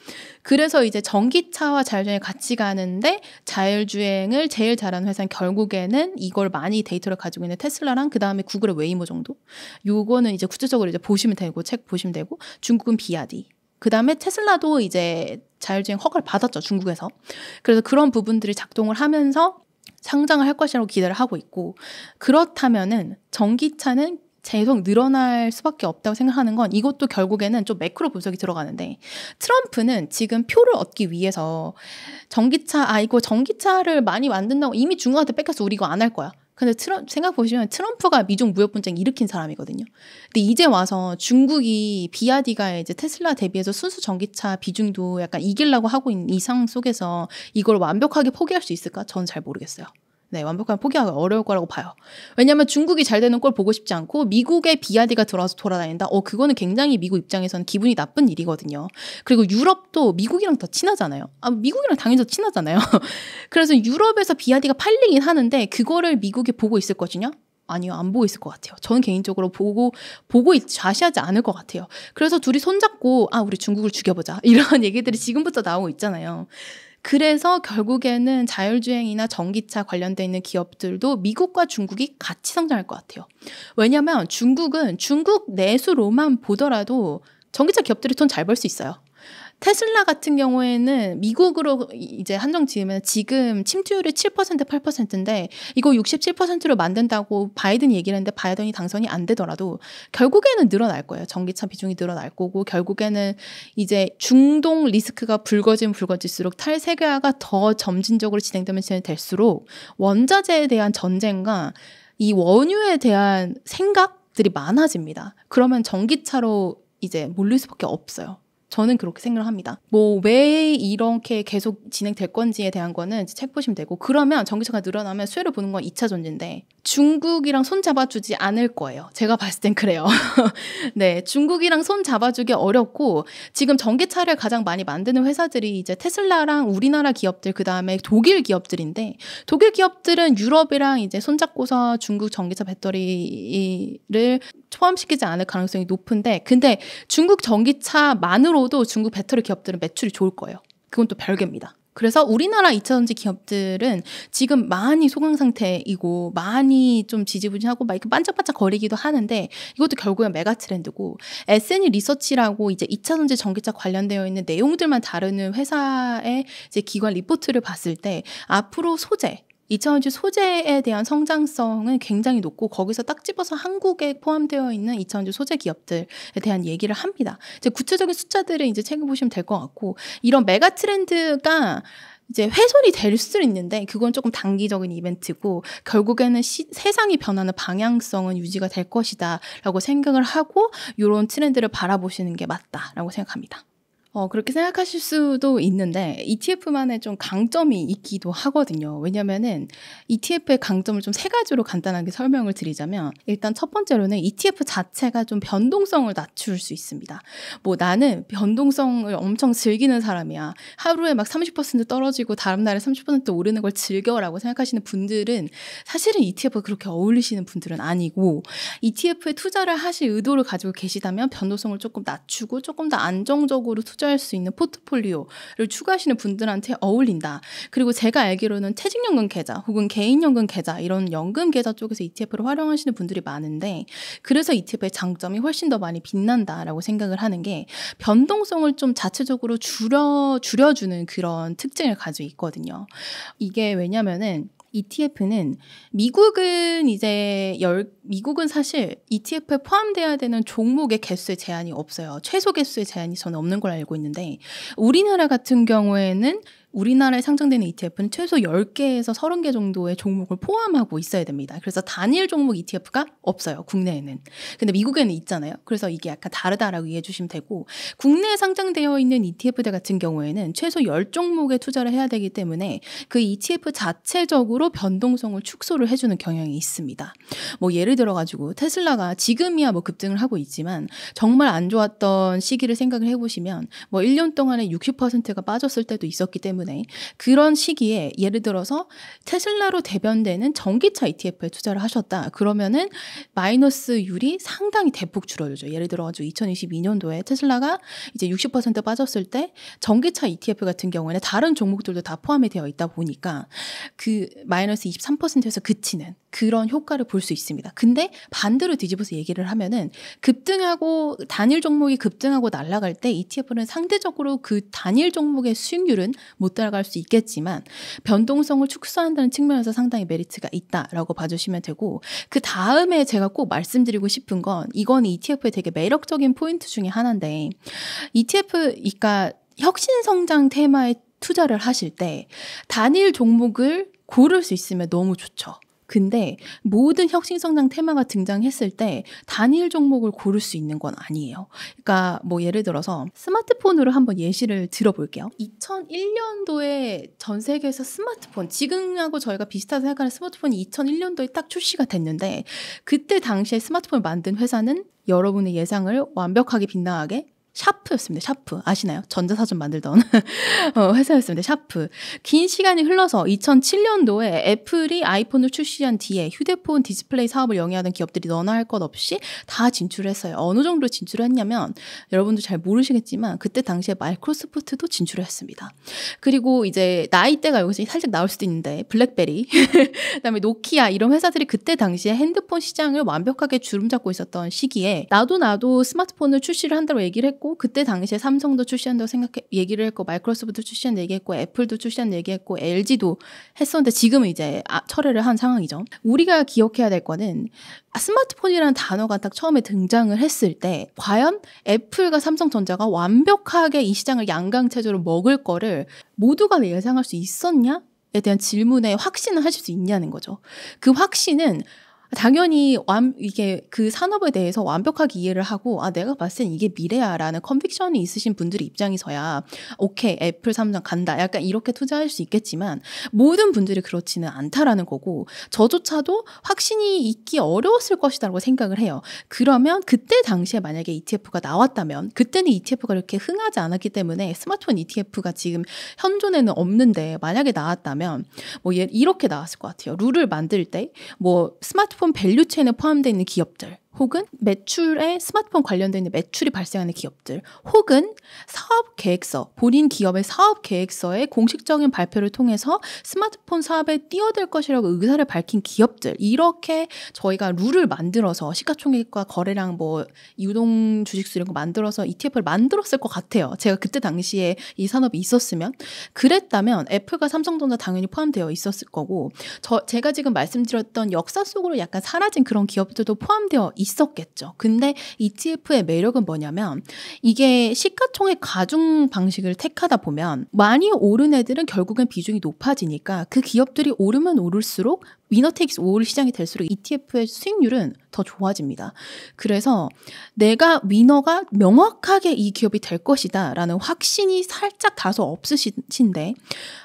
Speaker 1: 그래서 이제 전기차와 자율주행이 같이 가는데 자율주행을 제일 잘하는 회사는 결국에는 이걸 많이 데이터를 가지고 있는 테슬라랑 그 다음에 구글의 웨이모 정도. 요거는 이제 구체적으로 이제 보시면 되고 책 보시면 되고, 중국은 비아디. 그 다음에 테슬라도 이제 자율주행 허가를 받았죠, 중국에서. 그래서 그런 부분들이 작동을 하면서 상장을 할 것이라고 기대를 하고 있고, 그렇다면은 전기차는 계속 늘어날 수밖에 없다고 생각하는 건, 이것도 결국에는 좀 매크로 분석이 들어가는데, 트럼프는 지금 표를 얻기 위해서 이거 전기차를 많이 만든다고 이미 중국한테 뺏겨서 우리 이거 안 할 거야. 근데 생각해보시면 트럼프가 미중 무역 분쟁 일으킨 사람이거든요. 근데 이제 와서 중국이 비아디가 이제 테슬라 대비해서 순수 전기차 비중도 약간 이기려고 하고 있는 이 상황 속에서 이걸 완벽하게 포기할 수 있을까? 저는 잘 모르겠어요. 네, 완벽하게 포기하기 어려울 거라고 봐요. 왜냐하면 중국이 잘 되는 걸 보고 싶지 않고 미국의 비아디가 들어와서 돌아다닌다? 그거는 굉장히 미국 입장에서는 기분이 나쁜 일이거든요. 그리고 유럽도 미국이랑 더 친하잖아요. 미국이랑 당연히 더 친하잖아요. 그래서 유럽에서 비아디가 팔리긴 하는데 그거를 미국이 보고 있을 것이냐? 아니요, 안 보고 있을 것 같아요. 저는 개인적으로 보고 좌시하지 않을 것 같아요. 그래서 둘이 손잡고 우리 중국을 죽여보자, 이런 얘기들이 지금부터 나오고 있잖아요. 그래서 결국에는 자율주행이나 전기차 관련돼 있는 기업들도 미국과 중국이 같이 성장할 것 같아요. 왜냐하면 중국은 중국 내수로만 보더라도 전기차 기업들이 돈 잘 벌 수 있어요. 테슬라 같은 경우에는 미국으로 이제 한정 지으면 지금 침투율이 7% 8%인데 이거 67%로 만든다고 바이든이 얘기를 했는데 바이든이 당선이 안 되더라도 결국에는 늘어날 거예요. 전기차 비중이 늘어날 거고, 결국에는 이제 중동 리스크가 불거질수록 탈세계화가 더 점진적으로 진행되면 진행될수록 원자재에 대한 전쟁과 이 원유에 대한 생각들이 많아집니다. 그러면 전기차로 이제 몰릴 수밖에 없어요. 저는 그렇게 생각을 합니다. 왜 이렇게 계속 진행될 건지에 대한 거는 책 보시면 되고, 그러면 전기차가 늘어나면 수혜를 보는 건 2차 전지인데 중국이랑 손 잡아주지 않을 거예요. 제가 봤을 땐 그래요. 네, 중국이랑 손 잡아주기 어렵고, 지금 전기차를 가장 많이 만드는 회사들이 이제 테슬라랑 우리나라 기업들, 그 다음에 독일 기업들인데, 독일 기업들은 유럽이랑 이제 손잡고서 중국 전기차 배터리를 포함시키지 않을 가능성이 높은데, 근데 중국 전기차만으로도 중국 배터리 기업들은 매출이 좋을 거예요. 그건 또 별개입니다. 그래서 우리나라 2차 전지 기업들은 지금 많이 소강 상태이고 많이 좀 지지부진하고 막 이렇게 반짝반짝 거리기도 하는데, 이것도 결국엔 메가 트렌드고, S&E 리서치라고 이제 2차 전지 전기차 관련되어 있는 내용들만 다루는 회사의 이제 기관 리포트를 봤을 때 앞으로 2차 전지 소재에 대한 성장성은 굉장히 높고, 거기서 딱 집어서 한국에 포함되어 있는 2차 전지 소재 기업들에 대한 얘기를 합니다. 이제 구체적인 숫자들을 이제 책을 보시면 될 것 같고, 이런 메가 트렌드가 이제 훼손이 될 수 있는데 그건 조금 단기적인 이벤트고, 결국에는 세상이 변하는 방향성은 유지가 될 것이다 라고 생각을 하고 이런 트렌드를 바라보시는 게 맞다라고 생각합니다. 그렇게 생각하실 수도 있는데 ETF만의 좀 강점이 있기도 하거든요. 왜냐면은 ETF의 강점을 좀 3가지로 간단하게 설명을 드리자면, 일단 첫 번째로는 ETF 자체가 좀 변동성을 낮출 수 있습니다. 나는 변동성을 엄청 즐기는 사람이야, 하루에 막 30% 떨어지고 다음 날에 30% 오르는 걸 즐겨라고 생각하시는 분들은 사실은 ETF가 그렇게 어울리시는 분들은 아니고, ETF에 투자를 하실 의도를 가지고 계시다면 변동성을 조금 낮추고 조금 더 안정적으로 투자할 수 있는 포트폴리오를 추구하시는 분들한테 어울린다. 그리고 제가 알기로는 퇴직연금 계좌 혹은 개인연금 계좌, 이런 연금 계좌 쪽에서 ETF를 활용하시는 분들이 많은데, 그래서 ETF의 장점이 훨씬 더 많이 빛난다라고 생각을 하는 게, 변동성을 좀 자체적으로 줄여주는 그런 특징을 가지고 있거든요. 이게 왜냐면은 ETF는 미국은 사실 ETF에 포함돼야 되는 종목의 개수의 제한이 없어요. 최소 개수의 제한이 저는 없는 걸 알고 있는데, 우리나라 같은 경우에는 우리나라에 상장되는 ETF는 최소 10개에서 30개 정도의 종목을 포함하고 있어야 됩니다. 그래서 단일 종목 ETF가 없어요. 국내에는. 근데 미국에는 있잖아요. 그래서 이게 약간 다르다라고 이해해 주시면 되고, 국내에 상장되어 있는 ETF들 같은 경우에는 최소 10종목에 투자를 해야 되기 때문에 그 ETF 자체적으로 변동성을 축소를 해주는 경향이 있습니다. 뭐 예를 들어가지고 테슬라가 지금이야 뭐 급등을 하고 있지만 정말 안 좋았던 시기를 생각을 해보시면 뭐 1년 동안에 60%가 빠졌을 때도 있었기 때문에 그런 시기에 예를 들어서 테슬라로 대변되는 전기차 ETF에 투자를 하셨다. 그러면은 마이너스율이 상당히 대폭 줄어들죠. 예를 들어가지고 2022년도에 테슬라가 이제 60% 빠졌을 때 전기차 ETF 같은 경우에는 다른 종목들도 다 포함이 되어 있다 보니까 그 마이너스 23%에서 그치는 그런 효과를 볼 수 있습니다. 근데 반대로 뒤집어서 얘기를 하면은 급등하고 단일 종목이 급등하고 날아갈 때 ETF는 상대적으로 그 단일 종목의 수익률은 못 따라갈 수 있겠지만 변동성을 축소한다는 측면에서 상당히 메리트가 있다라고 봐주시면 되고, 그 다음에 제가 꼭 말씀드리고 싶은 건 이건 ETF의 되게 매력적인 포인트 중에 하나인데, ETF, 그러니까 혁신성장 테마에 투자를 하실 때 단일 종목을 고를 수 있으면 너무 좋죠. 근데 모든 혁신성장 테마가 등장했을 때 단일 종목을 고를 수 있는 건 아니에요. 그러니까 뭐 예를 들어서 스마트폰으로 한번 예시를 들어볼게요. 2001년도에 전 세계에서 스마트폰, 지금하고 저희가 비슷하게 생각하는 스마트폰이 2001년도에 딱 출시가 됐는데, 그때 당시에 스마트폰을 만든 회사는 여러분의 예상을 완벽하게 빗나가게 샤프였습니다. 샤프 아시나요? 전자사전 만들던 회사였습니다. 샤프. 긴 시간이 흘러서 2007년도에 애플이 아이폰을 출시한 뒤에 휴대폰 디스플레이 사업을 영위하던 기업들이 너나 할 것 없이 다 진출했어요. 어느 정도 진출했냐면 여러분도 잘 모르시겠지만 그때 당시에 마이크로소프트도 진출했습니다. 그리고 이제 나이대가 여기서 살짝 나올 수도 있는데 블랙베리 그다음에 노키아 이런 회사들이 그때 당시에 핸드폰 시장을 완벽하게 주름잡고 있었던 시기에 나도 스마트폰을 출시를 한다고 얘기를 했고, 그때 당시에 삼성도 출시한다고 얘기를 했고, 마이크로소프트도 출시한다고 얘기했고, 애플도 출시한다고 얘기했고, LG도 했었는데 지금은 이제 철회를 한 상황이죠. 우리가 기억해야 될 거는 스마트폰이라는 단어가 딱 처음에 등장을 했을 때 과연 애플과 삼성전자가 완벽하게 이 시장을 양강체조로 먹을 거를 모두가 예상할 수 있었냐에 대한 질문에 확신을 하실 수 있냐는 거죠. 그 확신은 당연히 이게 그 산업에 대해서 완벽하게 이해를 하고 내가 봤을 땐 이게 미래야라는 컨빅션이 있으신 분들의 입장에서야 오케이 애플 삼성 간다 약간 이렇게 투자할 수 있겠지만, 모든 분들이 그렇지는 않다라는 거고 저조차도 확신이 있기 어려웠을 것이라고 생각을 해요. 그러면 그때 당시에 만약에 ETF가 나왔다면, 그때는 ETF가 이렇게 흥하지 않았기 때문에 스마트폰 ETF가 지금 현존에는 없는데 만약에 나왔다면 뭐 이렇게 나왔을 것 같아요. 룰을 만들 때 뭐 스마트폰 밸류체인에 포함되어 있는 기업들, 혹은 매출에 스마트폰 관련된 매출이 발생하는 기업들, 혹은 사업 계획서, 본인 기업의 사업 계획서의 공식적인 발표를 통해서 스마트폰 사업에 뛰어들 것이라고 의사를 밝힌 기업들, 이렇게 저희가 룰을 만들어서 시가총액과 거래량 뭐 유동 주식수 이런 거 만들어서 ETF를 만들었을 것 같아요. 제가 그때 당시에 이 산업이 있었으면. 그랬다면 애플과 삼성전자 당연히 포함되어 있었을 거고, 제가 지금 말씀드렸던 역사 속으로 약간 사라진 그런 기업들도 포함되어 있었겠죠. 근데 ETF의 매력은 뭐냐면 이게 시가총액 가중 방식을 택하다 보면 많이 오른 애들은 결국엔 비중이 높아지니까 그 기업들이 오르면 오를수록 위너 테이크스 올 시장이 될수록 ETF의 수익률은 더 좋아집니다. 그래서 내가 위너가 명확하게 이 기업이 될 것이다 라는 확신이 살짝 다소 없으신데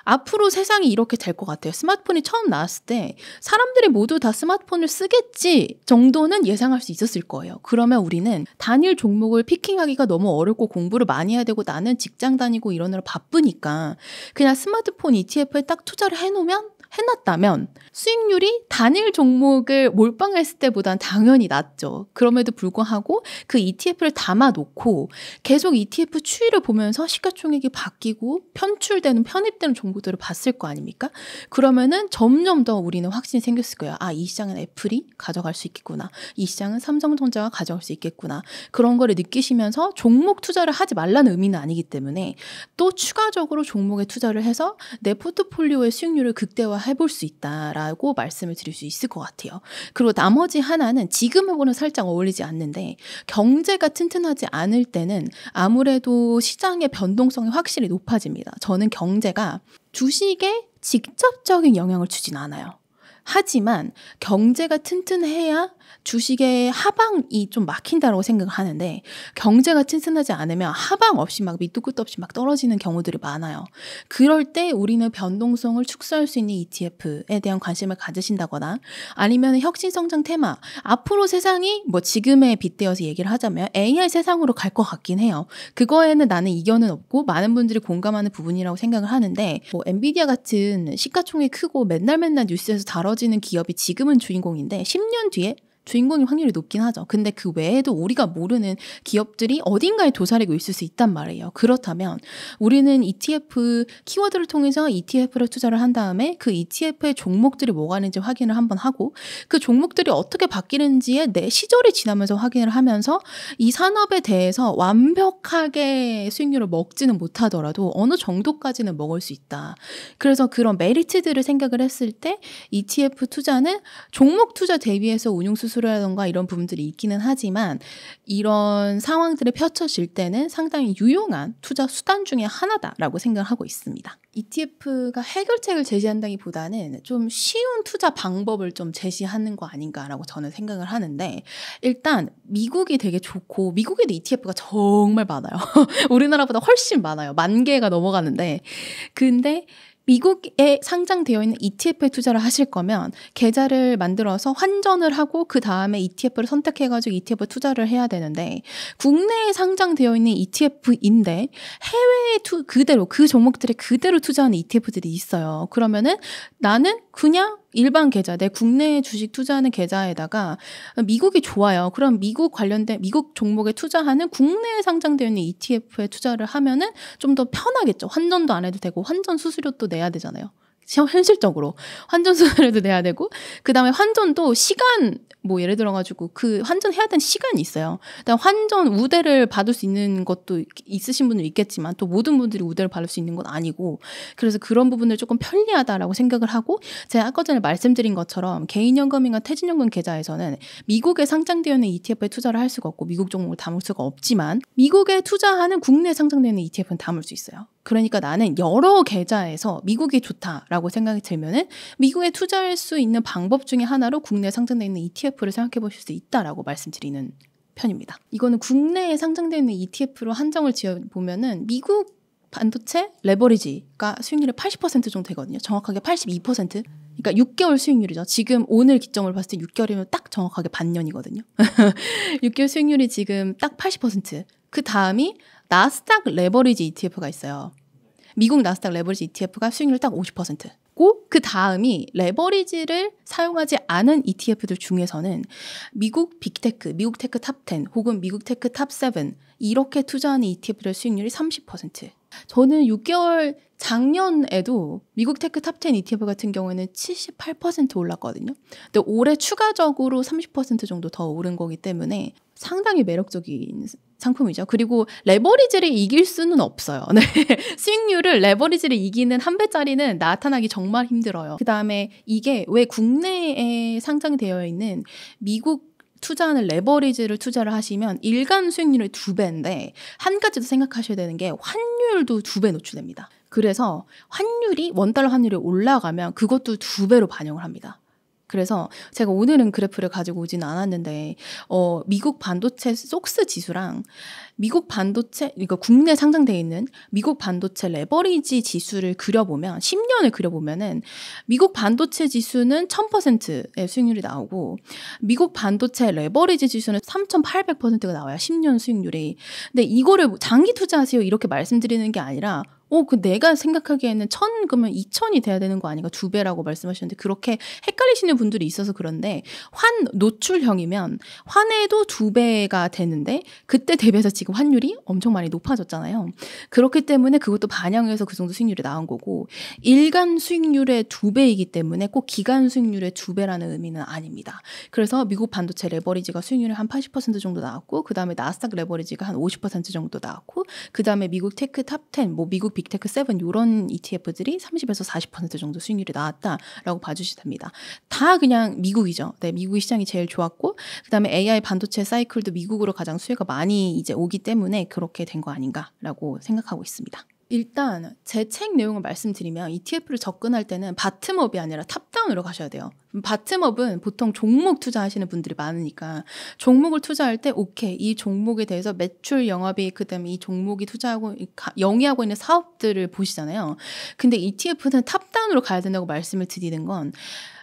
Speaker 1: 앞으로 세상이 이렇게 될 것 같아요. 스마트폰이 처음 나왔을 때 사람들이 모두 다 스마트폰을 쓰겠지 정도는 예상할 수 있었을 거예요. 그러면 우리는 단일 종목을 피킹하기가 너무 어렵고 공부를 많이 해야 되고 나는 직장 다니고 이러느라 바쁘니까 그냥 스마트폰 ETF에 딱 투자를 해놨다면 수익률이 단일 종목을 몰빵했을 때보단 당연히 낮죠. 그럼에도 불구하고 그 ETF를 담아놓고 계속 ETF 추이를 보면서 시가총액이 바뀌고 편입되는 종목들을 봤을 거 아닙니까? 그러면은 점점 더 우리는 확신이 생겼을 거예요. 이 시장은 애플이 가져갈 수 있겠구나. 이 시장은 삼성전자가 가져갈 수 있겠구나. 그런 거를 느끼시면서 종목 투자를 하지 말라는 의미는 아니기 때문에 또 추가적으로 종목에 투자를 해서 내 포트폴리오의 수익률을 극대화 해볼 수 있다라고 말씀을 드릴 수 있을 것 같아요. 그리고 나머지 하나는 지금하고는 살짝 어울리지 않는데 경제가 튼튼하지 않을 때는 아무래도 시장의 변동성이 확실히 높아집니다. 저는 경제가 주식에 직접적인 영향을 주진 않아요. 하지만 경제가 튼튼해야 주식의 하방이 좀 막힌다고 생각을 하는데 경제가 튼튼하지 않으면 하방 없이 막 밑도 끝도 없이 막 떨어지는 경우들이 많아요. 그럴 때 우리는 변동성을 축소할 수 있는 ETF에 대한 관심을 가지신다거나 아니면 혁신성장 테마, 앞으로 세상이 뭐 지금에 빗대어서 얘기를 하자면 AI 세상으로 갈 것 같긴 해요. 그거에는 나는 이견은 없고 많은 분들이 공감하는 부분이라고 생각을 하는데 뭐 엔비디아 같은 시가총액 크고 맨날 뉴스에서 다뤄지는 기업이 지금은 주인공인데 10년 뒤에 주인공일 확률이 높긴 하죠. 근데 그 외에도 우리가 모르는 기업들이 어딘가에 도사리고 있을 수 있단 말이에요. 그렇다면 우리는 ETF 키워드를 통해서 ETF를 투자를 한 다음에 그 ETF의 종목들이 뭐가 있는지 확인을 한번 하고 그 종목들이 어떻게 바뀌는지에 내 시절이 지나면서 확인을 하면서 이 산업에 대해서 완벽하게 수익률을 먹지는 못하더라도 어느 정도까지는 먹을 수 있다. 그래서 그런 메리트들을 생각을 했을 때 ETF 투자는 종목 투자 대비해서 운용수수료라던가 이런 부분들이 있기는 하지만 이런 상황들이 펼쳐질 때는 상당히 유용한 투자 수단 중에 하나다라고 생각을 하고 있습니다. ETF가 해결책을 제시한다기보다는 좀 쉬운 투자 방법을 좀 제시하는 거 아닌가라고 저는 생각을 하는데 일단 미국이 되게 좋고 미국에도 ETF가 정말 많아요. 우리나라보다 훨씬 많아요. 10,000개가 넘어가는데 근데 미국에 상장되어 있는 ETF에 투자를 하실 거면 계좌를 만들어서 환전을 하고 그 다음에 ETF를 선택해가지고 ETF 투자를 해야 되는데 국내에 상장되어 있는 ETF인데 해외에 그대로 그 종목들에 그대로 투자하는 ETF들이 있어요. 그러면은 나는 그냥 일반 계좌, 내 국내 주식 투자하는 계좌에다가 미국이 좋아요. 그럼 미국 관련된 미국 종목에 투자하는 국내에 상장되어 있는 ETF에 투자를 하면은 좀 더 편하겠죠. 환전도 안 해도 되고 환전 수수료도 내야 되잖아요. 현실적으로 환전 수수료도 내야 되고 그다음에 환전도 시간 뭐 예를 들어가지고 그 환전해야 되는 시간이 있어요. 그다음 환전 우대를 받을 수 있는 것도 있으신 분은 있겠지만 또 모든 분들이 우대를 받을 수 있는 건 아니고 그래서 그런 부분을 조금 편리하다라고 생각을 하고 제가 아까 전에 말씀드린 것처럼 개인연금이나 퇴직연금 계좌에서는 미국에 상장되어 있는 ETF에 투자를 할 수가 없고 미국 종목을 담을 수가 없지만 미국에 투자하는 국내에 상장되어 있는 ETF는 담을 수 있어요. 그러니까 나는 여러 계좌에서 미국이 좋다라고 생각이 들면은 미국에 투자할 수 있는 방법 중에 하나로 국내에 상장되어 있는 ETF를 생각해 보실 수 있다라고 말씀드리는 편입니다. 이거는 국내에 상장되어 있는 ETF로 한정을 지어보면은 미국 반도체 레버리지가 수익률이 80% 정도 되거든요. 정확하게 82%. 그러니까 6개월 수익률이죠. 지금 오늘 기점을 봤을 때 6개월이면 딱 정확하게 반년이거든요. 6개월 수익률이 지금 딱 80%. 그 다음이 나스닥 레버리지 ETF가 있어요. 미국 나스닥 레버리지 ETF가 수익률 딱 50%. 그 다음이 레버리지를 사용하지 않은 ETF들 중에서는 미국 빅테크, 미국 테크 탑 10 혹은 미국 테크 탑 7 이렇게 투자하는 ETF들 수익률이 30%. 저는 6개월 작년에도 미국 테크 탑 10 ETF 같은 경우에는 78% 올랐거든요. 근데 올해 추가적으로 30% 정도 더 오른 거기 때문에 상당히 매력적인 상품이죠. 그리고 레버리지를 이길 수는 없어요. 네. 수익률을 레버리지를 이기는 한 배짜리는 나타나기 정말 힘들어요. 그 다음에 이게 왜 국내에 상장되어 있는 미국 투자하는 레버리지를 투자를 하시면 일간 수익률이 2배인데 한 가지 더 생각하셔야 되는 게 환율도 2배 노출됩니다. 그래서 환율이 원달러 환율이 올라가면 그것도 2배로 반영을 합니다. 그래서 제가 오늘은 그래프를 가지고 오지는 않았는데 미국 반도체 속스 지수랑 미국 반도체 그러니까 국내 상장되어 있는 미국 반도체 레버리지 지수를 그려보면 10년을 그려보면은 미국 반도체 지수는 1000%의 수익률이 나오고 미국 반도체 레버리지 지수는 3800%가 나와요. 10년 수익률이. 근데 이거를 장기 투자하세요 이렇게 말씀드리는 게 아니라 그 내가 생각하기에는 1000 그러면 2000이 돼야 되는 거 아닌가 2배라고 말씀하셨는데 그렇게 헷갈리시는 분들이 있어서 그런데 환 노출형이면 환에도 2배가 되는데 그때 대비해서 지금 환율이 엄청 많이 높아졌잖아요. 그렇기 때문에 그것도 반영해서 그 정도 수익률이 나온 거고 일간 수익률의 2배이기 때문에 꼭 기간 수익률의 2배라는 의미는 아닙니다. 그래서 미국 반도체 레버리지가 수익률이 한 80% 정도 나왔고 그 다음에 나스닥 레버리지가 한 50% 정도 나왔고 그 다음에 미국 테크 탑 10, 뭐 미국 빅테크 7 이런 ETF들이 30에서 40% 정도 수익률이 나왔다라고 봐주시면 됩니다. 다 그냥 미국이죠. 네, 미국의 시장이 제일 좋았고 그다음에 AI 반도체 사이클도 미국으로 가장 수혜가 많이 이제 오기 때문에 그렇게 된 거 아닌가라고 생각하고 있습니다. 일단 제 책 내용을 말씀드리면 ETF를 접근할 때는 바텀업이 아니라 탑다운으로 가셔야 돼요. 바텀업은 보통 종목 투자하시는 분들이 많으니까 종목을 투자할 때 오케이 이 종목에 대해서 매출 영업이익 그다음에 이 종목이 투자하고 영위하고 있는 사업들을 보시잖아요. 근데 ETF는 탑다운으로 가야 된다고 말씀을 드리는 건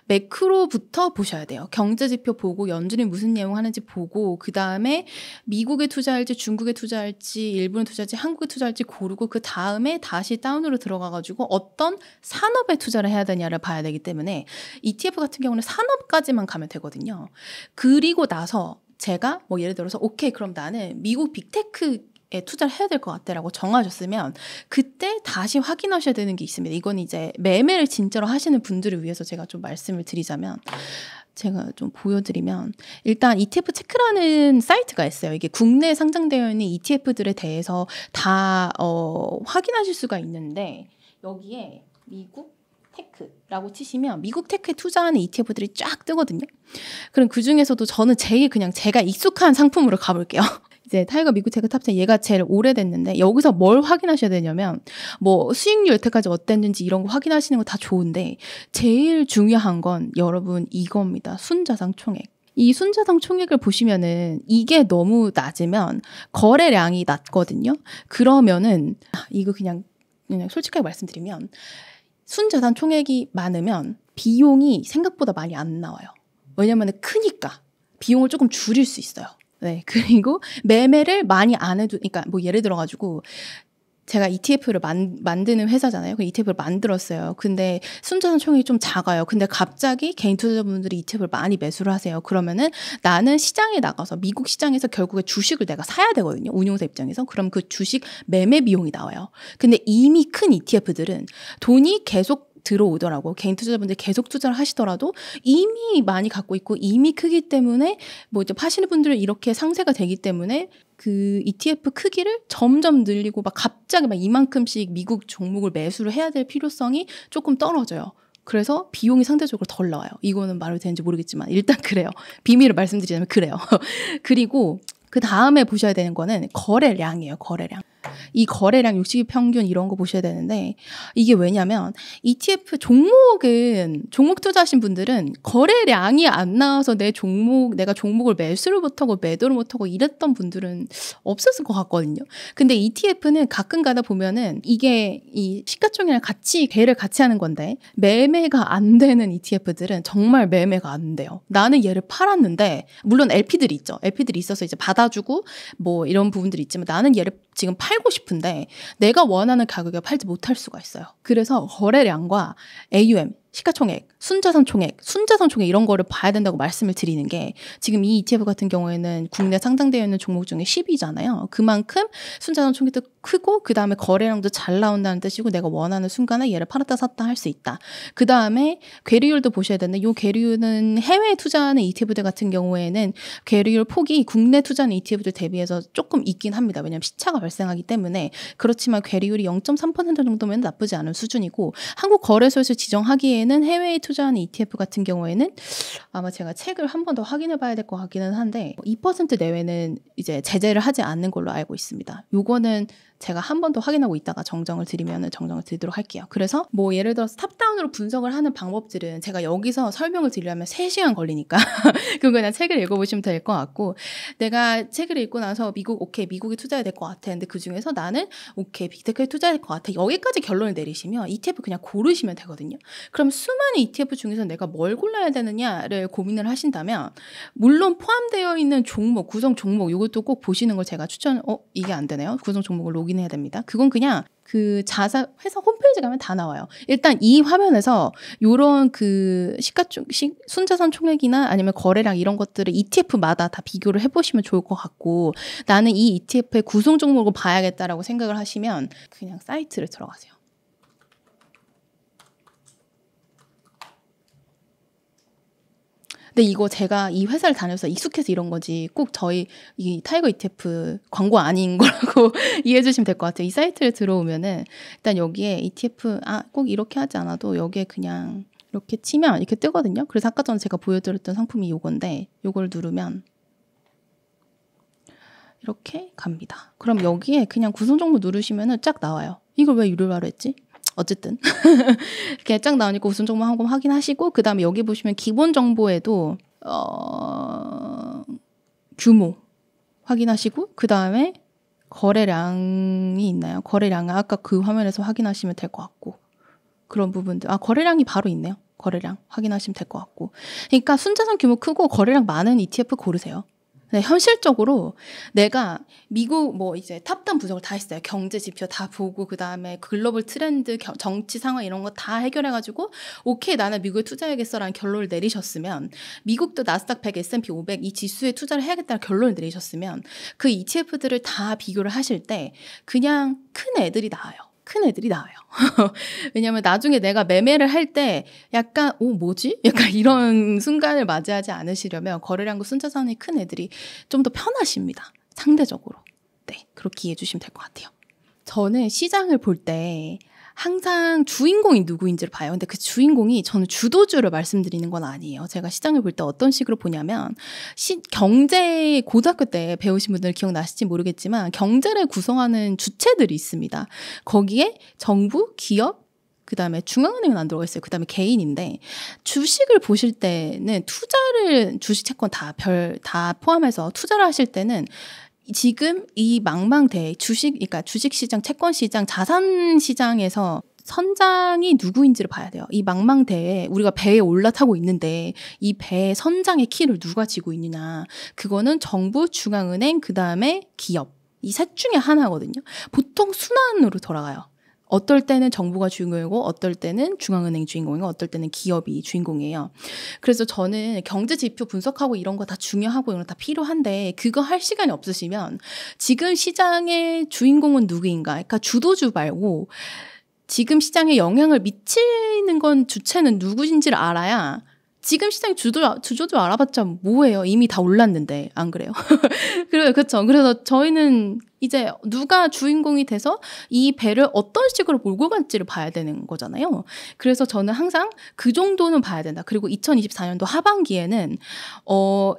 Speaker 1: 매크로부터 보셔야 돼요. 경제지표 보고 연준이 무슨 내용 하는지 보고 그 다음에 미국에 투자할지 중국에 투자할지 일본에 투자할지 한국에 투자할지 고르고 그 다음에 다시 다운으로 들어가가지고 어떤 산업에 투자를 해야 되냐를 봐야 되기 때문에 ETF 같은 경우는 산업까지만 가면 되거든요. 그리고 나서 제가 뭐 예를 들어서 오케이 그럼 나는 미국 빅테크 투자를 해야 될 것 같다라고 정하셨으면 그때 다시 확인하셔야 되는 게 있습니다. 이건 이제 매매를 진짜로 하시는 분들을 위해서 제가 좀 말씀을 드리자면 제가 좀 보여드리면 일단 ETF 체크라는 사이트가 있어요. 이게 국내에 상장되어 있는 ETF들에 대해서 다 확인하실 수가 있는데 여기에 미국 테크라고 치시면 미국 테크에 투자하는 ETF들이 쫙 뜨거든요. 그럼 그 중에서도 저는 제일 그냥 제가 익숙한 상품으로 가볼게요. 이제 타이거 미국 테크 탑10 얘가 제일 오래됐는데 여기서 뭘 확인하셔야 되냐면 뭐 수익률 여태까지 어땠는지 이런 거 확인하시는 거 다 좋은데 제일 중요한 건 여러분 이겁니다. 순자산 총액. 이 순자산 총액을 보시면은 이게 너무 낮으면 거래량이 낮거든요. 그러면은 이거 그냥 솔직하게 말씀드리면 순자산 총액이 많으면 비용이 생각보다 많이 안 나와요. 왜냐면 크니까 비용을 조금 줄일 수 있어요. 네, 그리고 매매를 많이 안 해도, 그러니까 뭐 예를 들어가지고 제가 ETF를 만드는 회사잖아요. 그 ETF를 만들었어요. 근데 순자산 총액이 좀 작아요. 근데 갑자기 개인 투자자분들이 ETF를 많이 매수를 하세요. 그러면은 나는 시장에 나가서 미국 시장에서 결국에 주식을 내가 사야 되거든요. 운용사 입장에서. 그럼 그 주식 매매 비용이 나와요. 근데 이미 큰 ETF들은 돈이 계속 들어오더라고. 개인 투자자분들이 계속 투자를 하시더라도 이미 많이 갖고 있고 이미 크기 때문에 뭐 이제 파시는 분들은 이렇게 상세가 되기 때문에 그 ETF 크기를 점점 늘리고 막 갑자기 막 이만큼씩 미국 종목을 매수를 해야 될 필요성이 조금 떨어져요. 그래서 비용이 상대적으로 덜 나와요. 이거는 말이 되는지 모르겠지만 일단 그래요. 비밀을 말씀드리자면 그래요. 그리고 그 다음에 보셔야 되는 거는 거래량이에요. 거래량. 이 거래량 60일 평균 이런 거 보셔야 되는데 이게 왜냐면 ETF 종목은 종목 투자하신 분들은 거래량이 안 나와서 내가 종목을 매수를 못하고 매도를 못하고 이랬던 분들은 없었을 것 같거든요. 근데 ETF는 가끔 가다 보면은 이게 이 시가총액이랑 같이 배를 같이 하는 건데 매매가 안 되는 ETF들은 정말 매매가 안 돼요. 나는 얘를 팔았는데 물론 LP들이 있죠. LP들이 있어서 이제 받아주고 뭐 이런 부분들이 있지만 나는 얘를 지금 팔고 싶은데 내가 원하는 가격에 팔지 못할 수가 있어요. 그래서 거래량과 AUM, 시가총액, 순자산 총액 이런 거를 봐야 된다고 말씀을 드리는 게 지금 이 ETF 같은 경우에는 국내 상장되어 있는 종목 중에 10위잖아요. 그만큼 순자산 총액도 크고 그 다음에 거래량도 잘 나온다는 뜻이고 내가 원하는 순간에 얘를 팔았다 샀다 할 수 있다. 그 다음에 괴리율도 보셔야 되는데 이 괴리율은 해외에 투자하는 ETF들 같은 경우에는 괴리율 폭이 국내 투자하는 ETF들 대비해서 조금 있긴 합니다. 왜냐하면 시차가 발생하기 때문에 그렇지만 괴리율이 0.3% 정도면 나쁘지 않은 수준이고 한국 거래소에서 지정하기에는 해외에 투자하는 ETF 같은 경우에는 아마 제가 책을 한 번 더 확인해 봐야 될 것 같기는 한데 2% 내외는 이제 제재를 하지 않는 걸로 알고 있습니다. 요거는 제가 한 번 더 확인하고 있다가 정정을 드리도록 할게요. 그래서 뭐 예를 들어서 탑다운으로 분석을 하는 방법들은 제가 여기서 설명을 드리려면 3시간 걸리니까 그건 그냥 책을 읽어보시면 될 것 같고 내가 책을 읽고 나서 미국에 투자해야 될 것 같아. 근데 그중에서 나는 오케이 빅테크에 투자해야 될 것 같아. 여기까지 결론을 내리시면 ETF 그냥 고르시면 되거든요. 그럼 수많은 ETF 중에서 내가 뭘 골라야 되느냐를 고민을 하신다면 물론 포함되어 있는 종목, 구성 종목 이것도 꼭 보시는 걸 제가 이게 안 되네요. 구성 종목을 로그인해야 됩니다. 그건 그냥 그 회사 홈페이지 가면 다 나와요. 일단 이 화면에서 요런 그 순자산 총액이나 아니면 거래량 이런 것들을 ETF마다 다 비교를 해보시면 좋을 것 같고 나는 이 ETF의 구성 종목을 봐야겠다라고 생각을 하시면 그냥 사이트를 들어가세요. 근데 이거 제가 이 회사를 다녀서 익숙해서 이런 거지 꼭 저희 이 타이거 ETF 광고 아닌 거라고 이해해 주시면 될 것 같아요. 이 사이트에 들어오면은 일단 여기에 ETF 꼭 이렇게 하지 않아도 여기에 그냥 이렇게 치면 이렇게 뜨거든요. 그래서 아까 전에 제가 보여드렸던 상품이 요건데 요걸 누르면 이렇게 갑니다. 그럼 여기에 그냥 구성 정보 누르시면은 쫙 나와요. 이걸 왜 유료화로 했지? 어쨌든 이렇게 쫙 나오니까 우선 정보 한번 확인하시고 그 다음에 여기 보시면 기본 정보에도 규모 확인하시고 그 다음에 거래량이 있나요? 거래량은 아까 그 화면에서 확인하시면 될 것 같고 그런 부분들 거래량이 바로 있네요. 거래량 확인하시면 될 것 같고 그러니까 순자산 규모 크고 거래량 많은 ETF 고르세요. 네, 현실적으로 내가 미국 이제 탑다운 분석을 다 했어요. 경제 지표 다 보고 그다음에 글로벌 트렌드, 정치 상황 이런 거 다 해결해가지고 오케이 나는 미국에 투자해야겠어라는 결론을 내리셨으면 미국도 나스닥 100, S&P 500 이 지수에 투자를 해야겠다는 결론을 내리셨으면 그 ETF들을 다 비교를 하실 때 그냥 큰 애들이 나와요. 큰 애들이 나와요. 왜냐하면 나중에 내가 매매를 할 때 약간 뭐지? 약간 이런 순간을 맞이하지 않으시려면 거래량도 순자산이 큰 애들이 좀 더 편하십니다. 상대적으로. 네, 그렇게 이해해 주시면 될 것 같아요. 저는 시장을 볼 때 항상 주인공이 누구인지를 봐요. 근데 그 주인공이 저는 주도주를 말씀드리는 건 아니에요. 제가 시장을 볼 때 어떤 식으로 보냐면 경제 고등학교 때 배우신 분들 기억나실지 모르겠지만 경제를 구성하는 주체들이 있습니다. 거기에 정부, 기업, 그 다음에 중앙은행은 안 들어가 있어요. 그 다음에 개인인데 주식을 보실 때는 주식 채권 다 포함해서 투자를 하실 때는 지금 이 망망대해 그러니까 주식시장, 채권시장, 자산시장에서 선장이 누구인지를 봐야 돼요. 이 망망대해에 우리가 배에 올라타고 있는데 이 배의 선장의 키를 누가 쥐고 있느냐. 그거는 정부, 중앙은행, 그 다음에 기업. 이 셋 중에 하나거든요. 보통 순환으로 돌아가요. 어떨 때는 정부가 주인공이고 어떨 때는 중앙은행이 주인공이고 어떨 때는 기업이 주인공이에요. 그래서 저는 경제 지표 분석하고 이런 거 다 중요하고 이런 거 다 필요한데 그거 할 시간이 없으시면 지금 시장의 주인공은 누구인가? 그러니까 주도주 말고 지금 시장에 영향을 미치는 건 주체는 누구인지를 알아야 지금 시장 주도주 알아봤자 뭐예요? 이미 다 올랐는데 안 그래요? 그렇죠. 그래서 저희는 이제 누가 주인공이 돼서 이 배를 어떤 식으로 몰고 갈지를 봐야 되는 거잖아요. 그래서 저는 항상 그 정도는 봐야 된다. 그리고 2024년도 하반기에는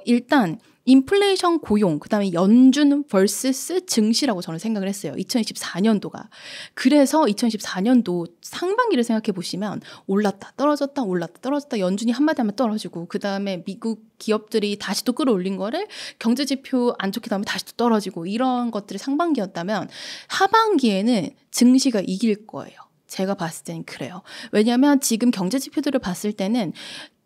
Speaker 1: 일단 인플레이션 고용, 그다음에 연준 vs 증시라고 저는 생각을 했어요. 2024년도가. 그래서 2024년도 상반기를 생각해 보시면 올랐다, 떨어졌다, 올랐다, 떨어졌다, 연준이 한마디 하면 떨어지고 그다음에 미국 기업들이 다시 또 끌어올린 거를 경제지표 안 좋게 나오면 다시 또 떨어지고 이런 것들이 상반기였다면 하반기에는 증시가 이길 거예요. 제가 봤을 때는 그래요. 왜냐하면 지금 경제지표들을 봤을 때는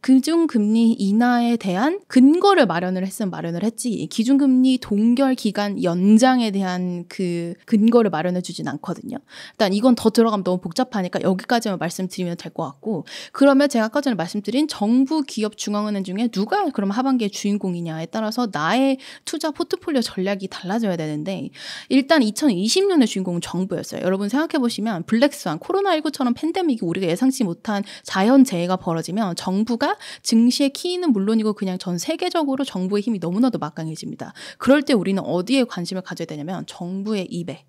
Speaker 1: 기준금리 인하에 대한 근거를 마련을 했지 기준금리 동결 기간 연장에 대한 그 근거를 마련해 주진 않거든요. 일단 이건 더 들어가면 너무 복잡하니까 여기까지만 말씀드리면 될 것 같고 그러면 제가 아까 전에 말씀드린 정부, 기업, 중앙은행 중에 누가 그럼 하반기에 주인공이냐에 따라서 나의 투자 포트폴리오 전략이 달라져야 되는데 일단 2020년의 주인공은 정부였어요. 여러분 생각해 보시면 블랙스완, 코로나19처럼 팬데믹이 우리가 예상치 못한 자연재해가 벌어지면 정부가 증시의 키는 물론이고 그냥 전 세계적으로 정부의 힘이 너무나도 막강해집니다. 그럴 때 우리는 어디에 관심을 가져야 되냐면 정부의 입에.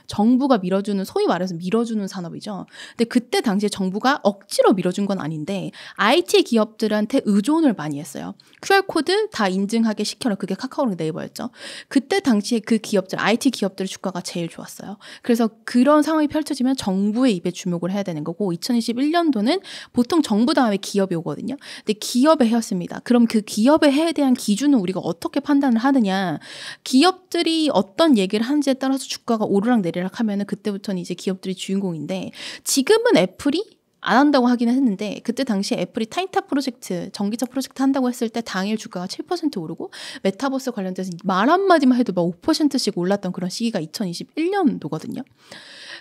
Speaker 1: 정부가 밀어주는 소위 말해서 밀어주는 산업이죠. 근데 그때 당시에 정부가 억지로 밀어준 건 아닌데 IT 기업들한테 의존을 많이 했어요. QR코드 다 인증하게 시켜라. 그게 카카오랑 네이버였죠. 그때 당시에 그 기업들, IT 기업들 주가가 제일 좋았어요. 그래서 그런 상황이 펼쳐지면 정부의 입에 주목을 해야 되는 거고 2021년도는 보통 정부 다음에 기업이 오거든요. 근데 기업에 해였습니다. 그럼 그 기업의 해에 대한 기준은 우리가 어떻게 판단을 하느냐. 기업들이 어떤 얘기를 하는지에 따라서 주가가 오르락 내리락 하면은 그때부터는 이제 기업들이 주인공인데 지금은 애플이 안 한다고 하기는 했는데 그때 당시에 애플이 타임탑 프로젝트, 전기차 프로젝트 한다고 했을 때 당일 주가가 7% 오르고 메타버스 관련돼서 말 한마디만 해도 막 5%씩 올랐던 그런 시기가 2021년도거든요.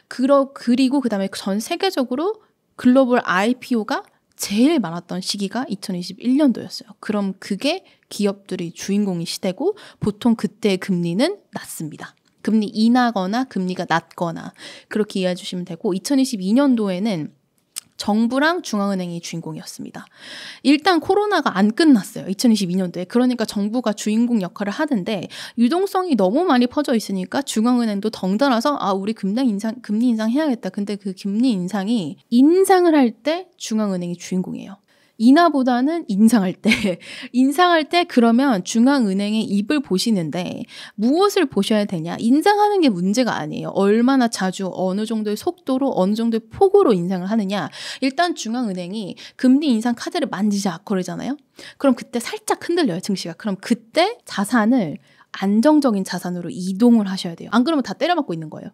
Speaker 1: 그리고 그다음에 전 세계적으로 글로벌 IPO가 제일 많았던 시기가 2021년도였어요. 그럼 그게 기업들이 주인공인 시대고 보통 그때의 금리는 낮습니다. 금리 인하거나 금리가 낮거나 그렇게 이해해 주시면 되고 2022년도에는 정부랑 중앙은행이 주인공이었습니다. 일단 코로나가 안 끝났어요. 2022년도에. 그러니까 정부가 주인공 역할을 하는데 유동성이 너무 많이 퍼져 있으니까 중앙은행도 덩달아서 우리 금리 인상 해야겠다. 근데 그 금리 인상이 인상을 할 때 중앙은행이 주인공이에요. 인하보다는 인상할 때 그러면 중앙은행의 입을 보시는데 무엇을 보셔야 되냐? 인상하는 게 문제가 아니에요. 얼마나 자주 어느 정도의 속도로 어느 정도의 폭으로 인상을 하느냐. 일단 중앙은행이 금리 인상 카드를 만지자 그러잖아요. 그럼 그때 살짝 흔들려요, 증시가. 그럼 그때 자산을 안정적인 자산으로 이동을 하셔야 돼요. 안 그러면 다 때려맞고 있는 거예요.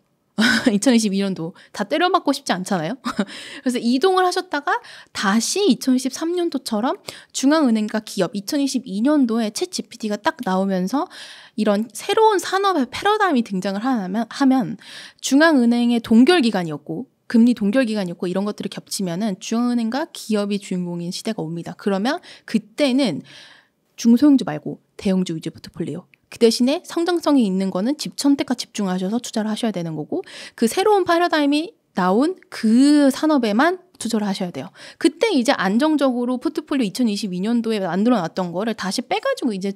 Speaker 1: 2022년도 다 때려맞고 싶지 않잖아요. 그래서 이동을 하셨다가 다시 2023년도처럼 중앙은행과 기업 2022년도에 챗 GPT가 딱 나오면서 이런 새로운 산업의 패러다임이 등장을 하면 중앙은행의 동결기간이었고 금리 동결기간이었고 이런 것들이 겹치면은 중앙은행과 기업이 주인공인 시대가 옵니다. 그러면 그때는 중소형주 말고 대형주 위주 포트폴리오. 그 대신에 성장성이 있는 거는 선택과 집중하셔서 투자를 하셔야 되는 거고 그 새로운 패러다임이 나온 그 산업에만 투자를 하셔야 돼요. 그때 이제 안정적으로 포트폴리오 2022년도에 만들어놨던 거를 다시 빼가지고 이제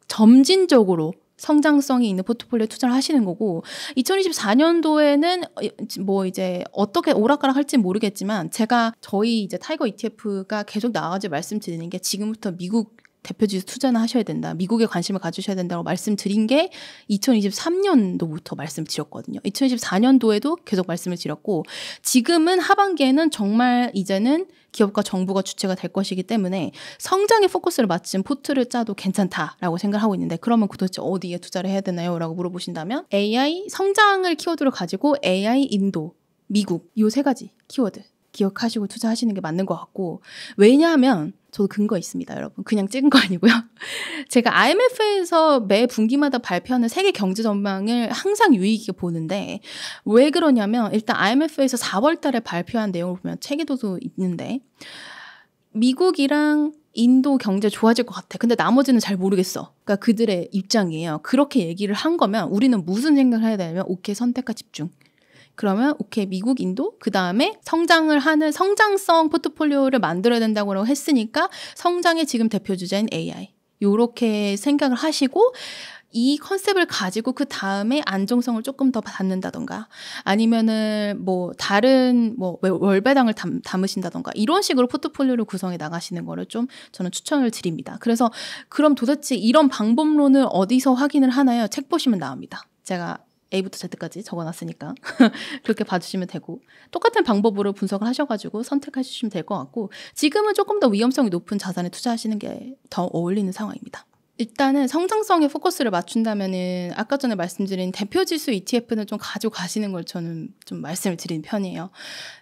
Speaker 1: 점진적으로 성장성이 있는 포트폴리오에 투자를 하시는 거고 2024년도에는 뭐 이제 어떻게 오락가락 할지 모르겠지만 제가 저희 이제 타이거 ETF가 계속 나와가지고 말씀드리는 게 지금부터 미국 대표지수 투자는 하셔야 된다. 미국에 관심을 가지셔야 된다고 말씀드린 게 2023년도부터 말씀드렸거든요. 2024년도에도 계속 말씀을 드렸고 지금은 하반기에는 정말 이제는 기업과 정부가 주체가 될 것이기 때문에 성장에 포커스를 맞춘 포트를 짜도 괜찮다라고 생각하고 있는데 그러면 도대체 어디에 투자를 해야 되나요? 라고 물어보신다면 AI 성장을 키워드로 가지고 AI 인도, 미국 이 세 가지 키워드 기억하시고 투자하시는 게 맞는 것 같고 왜냐하면 저도 근거 있습니다, 여러분. 그냥 찍은 거 아니고요. 제가 IMF에서 매 분기마다 발표하는 세계 경제 전망을 항상 유의깊게 보는데 왜 그러냐면 일단 IMF에서 4월 달에 발표한 내용을 보면 체계도도 있는데 미국이랑 인도 경제 좋아질 것 같아. 근데 나머지는 잘 모르겠어. 그러니까 그들의 입장이에요. 그렇게 얘기를 한 거면 우리는 무슨 생각을 해야 되냐면 오케이, 선택과 집중. 그러면 오케이 미국, 인도 그 다음에 성장을 하는 성장성 포트폴리오를 만들어야 된다고 했으니까 성장의 지금 대표 주자인 AI 요렇게 생각을 하시고 이 컨셉을 가지고 그 다음에 안정성을 조금 더 받는다던가 아니면은 뭐 다른 뭐 월배당을 담으신다던가 이런 식으로 포트폴리오를 구성해 나가시는 거를 좀 저는 추천을 드립니다. 그래서 그럼 도대체 이런 방법론을 어디서 확인을 하나요? 책 보시면 나옵니다. 제가 A부터 Z까지 적어놨으니까 그렇게 봐주시면 되고 똑같은 방법으로 분석을 하셔가지고 선택해 주시면 될 것 같고 지금은 조금 더 위험성이 높은 자산에 투자하시는 게 더 어울리는 상황입니다. 일단은 성장성에 포커스를 맞춘다면은 아까 전에 말씀드린 대표지수 ETF는 좀 가지고 가시는 걸 저는 좀 말씀을 드리는 편이에요.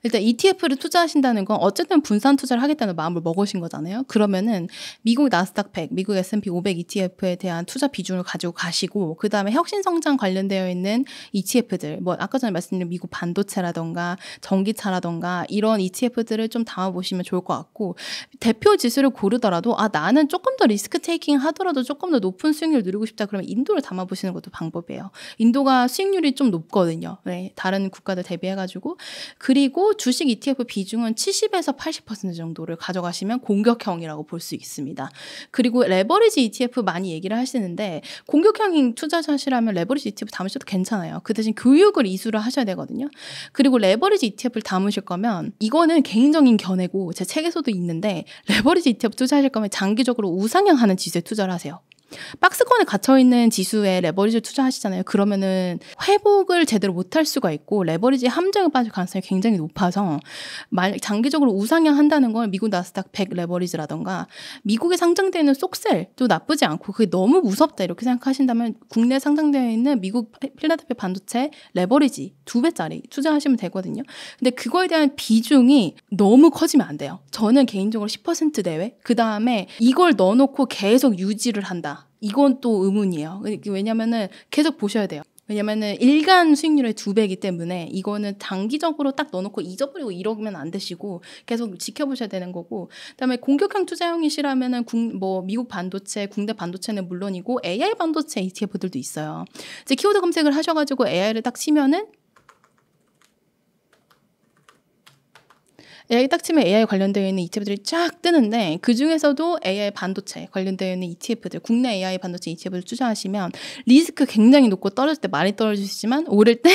Speaker 1: 일단 ETF를 투자하신다는 건 어쨌든 분산 투자를 하겠다는 마음을 먹으신 거잖아요. 그러면은 미국 나스닥 100, 미국 S&P 500 ETF에 대한 투자 비중을 가지고 가시고 그 다음에 혁신성장 관련되어 있는 ETF들 뭐 아까 전에 말씀드린 미국 반도체라던가 전기차라던가 이런 ETF들을 좀 담아보시면 좋을 것 같고 대표지수를 고르더라도 나는 조금 더 리스크 테이킹 하더라도 조금 더 높은 수익률을 누리고 싶다 그러면 인도를 담아보시는 것도 방법이에요. 인도가 수익률이 좀 높거든요. 네, 다른 국가들 대비해가지고. 그리고 주식 ETF 비중은 70에서 80% 정도를 가져가시면 공격형이라고 볼 수 있습니다. 그리고 레버리지 ETF 많이 얘기를 하시는데 공격형인 투자자시라면 레버리지 ETF 담으셔도 괜찮아요. 그 대신 교육을 이수를 하셔야 되거든요. 그리고 레버리지 ETF를 담으실 거면 이거는 개인적인 견해고 제 책에서도 있는데 레버리지 ETF 투자하실 거면 장기적으로 우상향하는 지수에 투자를 하세요. 박스권에 갇혀있는 지수에 레버리지를 투자하시잖아요. 그러면은 회복을 제대로 못할 수가 있고 레버리지 함정에 빠질 가능성이 굉장히 높아서 장기적으로 우상향 한다는 건 미국 나스닥 100 레버리지라던가 미국에 상장되어 있는 속셀도 나쁘지 않고 그게 너무 무섭다 이렇게 생각하신다면 국내에 상장되어 있는 미국 필라델피아 반도체 레버리지 2배짜리 투자하시면 되거든요. 근데 그거에 대한 비중이 너무 커지면 안 돼요. 저는 개인적으로 10% 내외 그 다음에 이걸 넣어놓고 계속 유지를 한다. 이건 또 의문이에요. 왜냐면은 계속 보셔야 돼요. 왜냐면은 일간 수익률의 2배이기 때문에 이거는 단기적으로 딱 넣어놓고 잊어버리고 이러면 안 되시고 계속 지켜보셔야 되는 거고 그다음에 공격형 투자형이시라면은 미국 반도체, 국내 반도체는 물론이고 AI 반도체 ETF들도 있어요. 이제 키워드 검색을 하셔가지고 AI를 딱 치면은 AI 딱 치면 AI 관련되어 있는 ETF들이 쫙 뜨는데 그중에서도 AI 반도체 관련되어 있는 ETF들, 국내 AI 반도체 ETF를 투자하시면 리스크 굉장히 높고 떨어질 때 많이 떨어질 수 있지만 오를 때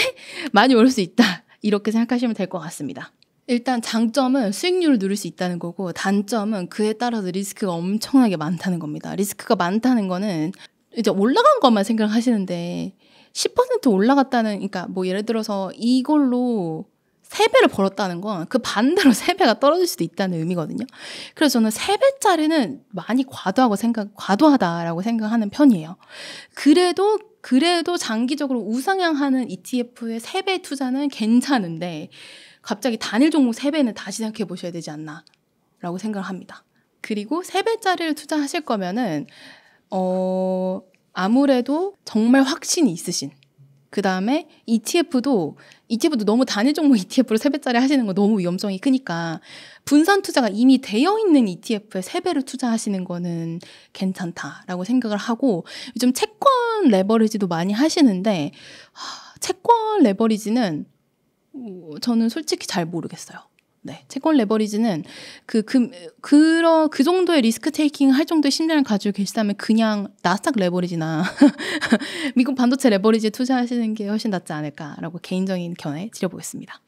Speaker 1: 많이 오를 수 있다. 이렇게 생각하시면 될 것 같습니다. 일단 장점은 수익률을 누릴 수 있다는 거고 단점은 그에 따라서 리스크가 엄청나게 많다는 겁니다. 리스크가 많다는 거는 이제 올라간 것만 생각하시는데 10% 올라갔다는, 그러니까 뭐 예를 들어서 이걸로 3배를 벌었다는 건 그 반대로 3배가 떨어질 수도 있다는 의미거든요. 그래서 저는 3배짜리는 많이 과도하다라고 생각하는 편이에요. 그래도 장기적으로 우상향하는 ETF의 3배 투자는 괜찮은데 갑자기 단일 종목 3배는 다시 생각해 보셔야 되지 않나 라고 생각을 합니다. 그리고 3배짜리를 투자하실 거면은 아무래도 정말 확신이 있으신, 그 다음에 ETF도 너무 단일 종목 ETF로 3배짜리 하시는 거 너무 위험성이 크니까 분산 투자가 이미 되어 있는 ETF에 3배를 투자하시는 거는 괜찮다라고 생각을 하고, 요즘 채권 레버리지도 많이 하시는데 채권 레버리지는 저는 솔직히 잘 모르겠어요. 네, 채권 레버리지는 그 정도의 리스크 테이킹 할 정도의 심장을 가지고 계시다면 그냥 나스닥 레버리지나 미국 반도체 레버리지에 투자하시는 게 훨씬 낫지 않을까라고 개인적인 견해 드려보겠습니다.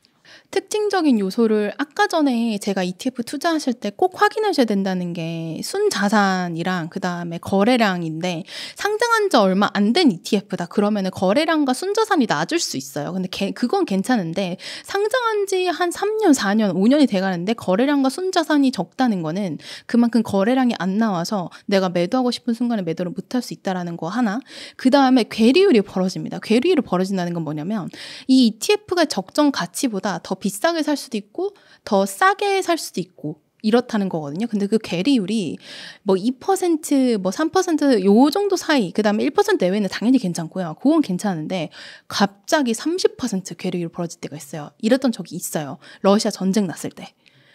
Speaker 1: 특징적인 요소를 아까 전에 제가 ETF 투자하실 때 꼭 확인하셔야 된다는 게 순자산이랑 그 다음에 거래량인데, 상장한 지 얼마 안 된 ETF다 그러면은 거래량과 순자산이 낮을 수 있어요. 근데 그건 괜찮은데 상장한 지 한 3년, 4년, 5년이 돼가는데 거래량과 순자산이 적다는 거는 그만큼 거래량이 안 나와서 내가 매도하고 싶은 순간에 매도를 못할 수 있다라는 거 하나. 그 다음에 괴리율이 벌어집니다. 괴리율이 벌어진다는 건 뭐냐면 이 ETF가 적정 가치보다 더 비싸게 살 수도 있고 더 싸게 살 수도 있고 이렇다는 거거든요. 근데 그 괴리율이 뭐 2%, 뭐 3% 요 정도 사이, 그 다음에 1% 내외는 당연히 괜찮고요. 그건 괜찮은데 갑자기 30% 괴리율 벌어질 때가 있어요. 이랬던 적이 있어요. 러시아 전쟁 났을 때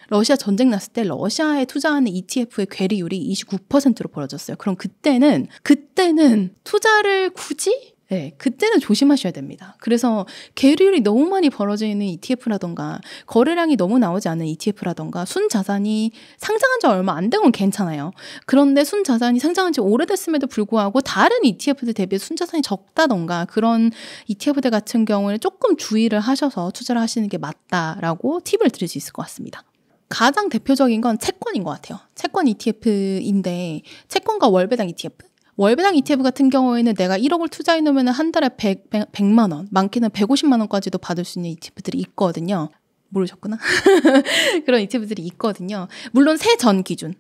Speaker 1: 러시아에 투자하는 ETF의 괴리율이 29%로 벌어졌어요. 그럼 그때는 투자를 굳이? 네, 그때는 조심하셔야 됩니다. 그래서 괴리율이 너무 많이 벌어져 있는 ETF라던가 거래량이 너무 나오지 않는 ETF라던가 순자산이 상장한 지 얼마 안 된 건 괜찮아요. 그런데 순자산이 상장한 지 오래됐음에도 불구하고 다른 ETF들 대비 순자산이 적다던가 그런 ETF들 같은 경우에는 조금 주의를 하셔서 투자를 하시는 게 맞다라고 팁을 드릴 수 있을 것 같습니다. 가장 대표적인 건 채권인 것 같아요. 채권 ETF인데 채권과 월배당 ETF? 월배당 ETF 같은 경우에는 내가 1억을 투자해 놓으면 한 달에 100만 원, 많게는 150만 원까지도 받을 수 있는 ETF들이 있거든요. 모르셨구나. 그런 ETF들이 있거든요. 물론 세전 기준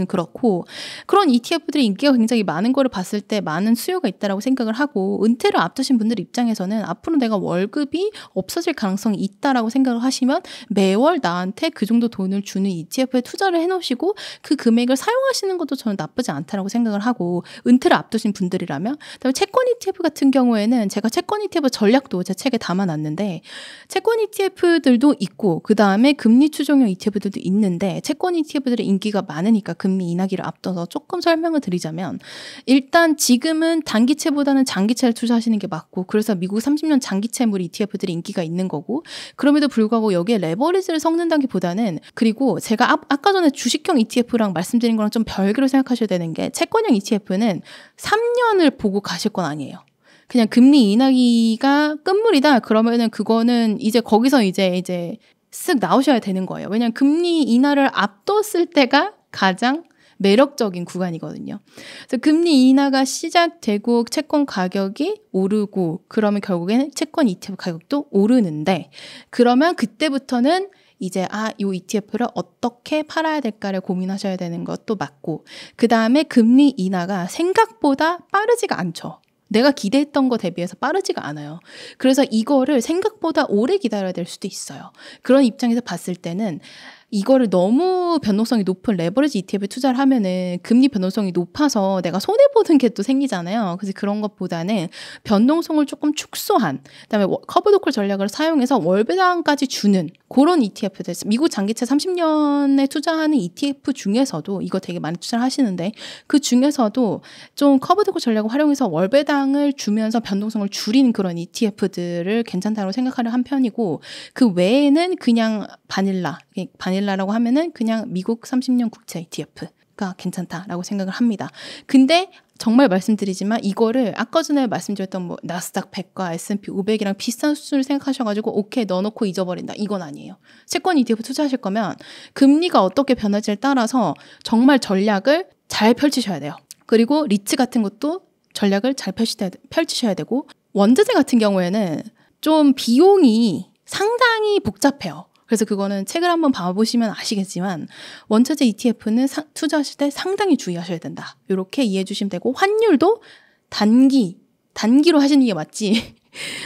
Speaker 1: 그렇고, 그런 ETF들이 인기가 굉장히 많은 거를 봤을 때 많은 수요가 있다라고 생각을 하고, 은퇴를 앞두신 분들 입장에서는 앞으로 내가 월급이 없어질 가능성이 있다라고 생각을 하시면 매월 나한테 그 정도 돈을 주는 ETF에 투자를 해놓으시고 그 금액을 사용하시는 것도 저는 나쁘지 않다라고 생각을 하고, 은퇴를 앞두신 분들이라면. 그다음에 채권 ETF 같은 경우에는 제가 채권 ETF 전략도 제 책에 담아놨는데, 채권 ETF들도 있고 그 다음에 금리 추종형 ETF들도 있는데, 채권 ETF들의 인기가 많으니까 금리 인하기를 앞둬서 조금 설명을 드리자면, 일단 지금은 단기채보다는 장기채를 투자하시는 게 맞고, 그래서 미국 30년 장기채물 ETF들이 인기가 있는 거고, 그럼에도 불구하고 여기에 레버리지를 섞는다기보다는, 그리고 제가 아까 전에 주식형 ETF랑 말씀드린 거랑 좀 별개로 생각하셔야 되는 게, 채권형 ETF는 3년을 보고 가실 건 아니에요. 그냥 금리 인하기가 끝물이다 그러면은 그거는 이제 거기서 이제 쓱 나오셔야 되는 거예요. 왜냐하면 금리 인하를 앞뒀을 때가 가장 매력적인 구간이거든요. 그래서 금리 인하가 시작되고 채권 가격이 오르고 그러면 결국에는 채권 ETF 가격도 오르는데, 그러면 그때부터는 이제 이 ETF를 어떻게 팔아야 될까를 고민하셔야 되는 것도 맞고, 그 다음에 금리 인하가 생각보다 빠르지가 않죠. 내가 기대했던 거 대비해서 빠르지가 않아요. 그래서 이거를 생각보다 오래 기다려야 될 수도 있어요. 그런 입장에서 봤을 때는 이거를 너무 변동성이 높은 레버리지 ETF에 투자를 하면은 금리 변동성이 높아서 내가 손해보는 게 또 생기잖아요. 그래서 그런 것보다는 변동성을 조금 축소한, 그다음에 커브도콜 전략을 사용해서 월배당까지 주는 그런 ETF들, 미국 장기채 30년에 투자하는 ETF 중에서도 이거 되게 많이 투자를 하시는데 그 중에서도 좀 커브도콜 전략을 활용해서 월배당을 주면서 변동성을 줄이는 그런 ETF들을 괜찮다고 생각하는 한 편이고, 그 외에는 그냥 바닐라라고 하면은 그냥 미국 30년 국채 ETF가 괜찮다라고 생각을 합니다. 근데 정말 말씀드리지만 이거를 아까 전에 말씀드렸던 뭐 나스닥 100과 S&P 500이랑 비슷한 수준을 생각하셔가지고 오케이 넣어놓고 잊어버린다, 이건 아니에요. 채권 ETF 투자하실 거면 금리가 어떻게 변할지를 따라서 정말 전략을 잘 펼치셔야 돼요. 그리고 리츠 같은 것도 전략을 잘 펼치셔야 되고, 원자재 같은 경우에는 좀 비용이 상당히 복잡해요. 그래서 그거는 책을 한번 봐보시면 아시겠지만 원자재 ETF는 투자하실 때 상당히 주의하셔야 된다, 이렇게 이해해 주시면 되고, 환율도 단기로 하시는 게 맞지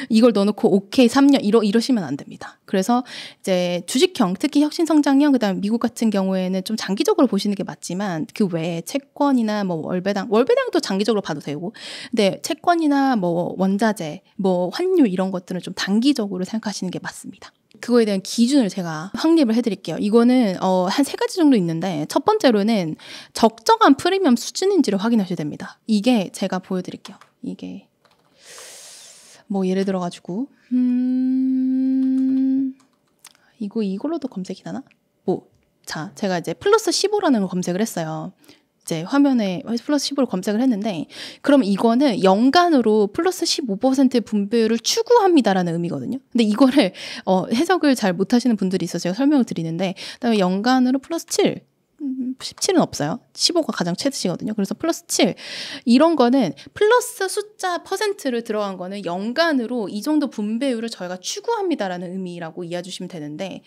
Speaker 1: 이걸 넣어놓고 오케이 3년 이러시면 안 됩니다. 그래서 이제 주식형, 특히 혁신성장형, 그다음에 미국 같은 경우에는 좀 장기적으로 보시는 게 맞지만 그 외에 채권이나 뭐 월배당도 장기적으로 봐도 되고, 근데 채권이나 뭐 원자재, 뭐 환율 이런 것들은 좀 단기적으로 생각하시는 게 맞습니다. 그거에 대한 기준을 제가 확립을 해드릴게요. 이거는 한 3가지 정도 있는데, 첫 번째로는 적정한 프리미엄 수준인지를 확인하셔야 됩니다. 이게 제가 보여드릴게요. 이게 뭐 예를 들어가지고 이걸로도 검색이 되나? 자, 제가 이제 플러스 15라는 걸 검색을 했어요. 이제 화면에 플러스 15를 검색을 했는데, 그럼 이거는 연간으로 플러스 15%의 분배율을 추구합니다라는 의미거든요. 근데 이거를 해석을 잘 못하시는 분들이 있어서 제가 설명을 드리는데, 그다음에 연간으로 플러스 7, 17은 없어요. 15가 가장 최대치거든요. 그래서 플러스 7 이런 거는 플러스 숫자 퍼센트를 들어간 거는 연간으로 이 정도 분배율을 저희가 추구합니다라는 의미라고 이해해 주시면 되는데,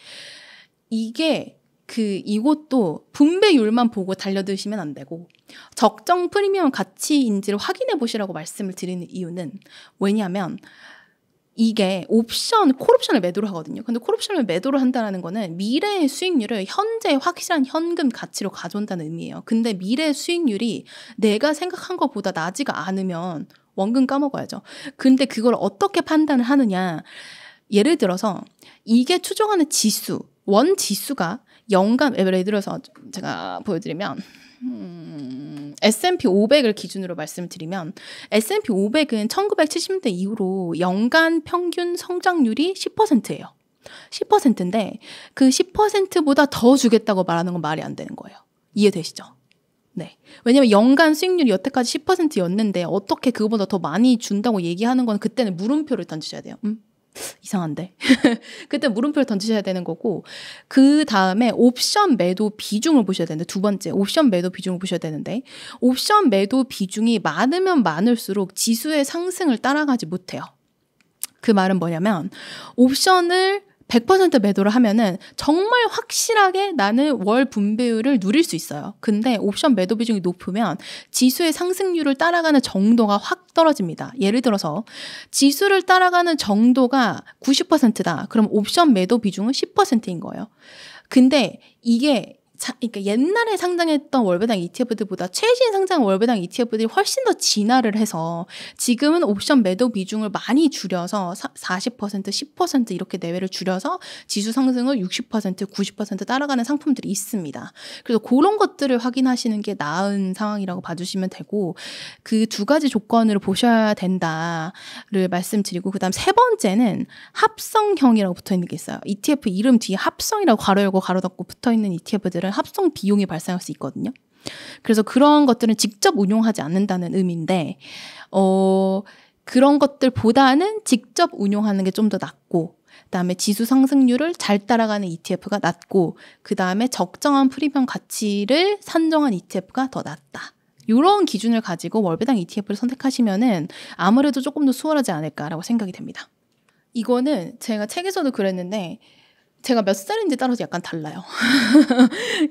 Speaker 1: 이것도 분배율만 보고 달려드시면 안 되고 적정 프리미엄 가치인지를 확인해 보시라고 말씀을 드리는 이유는, 왜냐하면 이게 콜옵션을 매도를 하거든요. 근데 콜옵션을 매도를 한다는 거는 미래의 수익률을 현재 확실한 현금 가치로 가져온다는 의미예요. 근데 미래의 수익률이 내가 생각한 것보다 나지가 않으면 원금 까먹어야죠. 근데 그걸 어떻게 판단을 하느냐, 예를 들어서 이게 추정하는 원 지수가 연간, 예를 들어서 제가 보여드리면 S&P 500을 기준으로 말씀을 드리면, S&P 500은 1970년대 이후로 연간 평균 성장률이 10%예요. 10%인데 그 10%보다 더 주겠다고 말하는 건 말이 안 되는 거예요. 이해되시죠? 네. 왜냐면 연간 수익률이 여태까지 10%였는데 어떻게 그거보다 더 많이 준다고 얘기하는 건, 그때는 물음표를 던지셔야 돼요. 이상한데 그때 물음표를 던지셔야 되는 거고, 그 다음에 옵션 매도 비중을 보셔야 되는데, 두 번째 옵션 매도 비중을 보셔야 되는데, 옵션 매도 비중이 많으면 많을수록 지수의 상승을 따라가지 못해요. 그 말은 뭐냐면, 옵션을 100% 매도를 하면은 정말 확실하게 나는 월 분배율을 누릴 수 있어요. 근데 옵션 매도 비중이 높으면 지수의 상승률을 따라가는 정도가 확 떨어집니다. 예를 들어서 지수를 따라가는 정도가 90%다. 그럼 옵션 매도 비중은 10%인 거예요. 근데 이게 그러니까 옛날에 상장했던 월배당 ETF들보다 최신 상장 월배당 ETF들이 훨씬 더 진화를 해서 지금은 옵션 매도 비중을 많이 줄여서 40%, 10% 이렇게 내외를 줄여서 지수 상승을 60%, 90% 따라가는 상품들이 있습니다. 그래서 그런 것들을 확인하시는 게 나은 상황이라고 봐주시면 되고, 그 2가지 조건으로 보셔야 된다를 말씀드리고, 그 다음 3번째는 합성형이라고 붙어있는 게 있어요. ETF 이름 뒤에 합성이라고 괄호 열고 괄호 닫고 붙어있는 ETF들은 합성 비용이 발생할 수 있거든요. 그래서 그런 것들은 직접 운용하지 않는다는 의미인데, 그런 것들보다는 직접 운용하는 게 좀 더 낫고, 그다음에 지수 상승률을 잘 따라가는 ETF가 낫고, 그다음에 적정한 프리미엄 가치를 산정한 ETF가 더 낫다. 이런 기준을 가지고 월배당 ETF를 선택하시면은 아무래도 조금 더 수월하지 않을까라고 생각이 됩니다. 이거는 제가 책에서도 그랬는데 제가 몇 살인지 따라서 약간 달라요.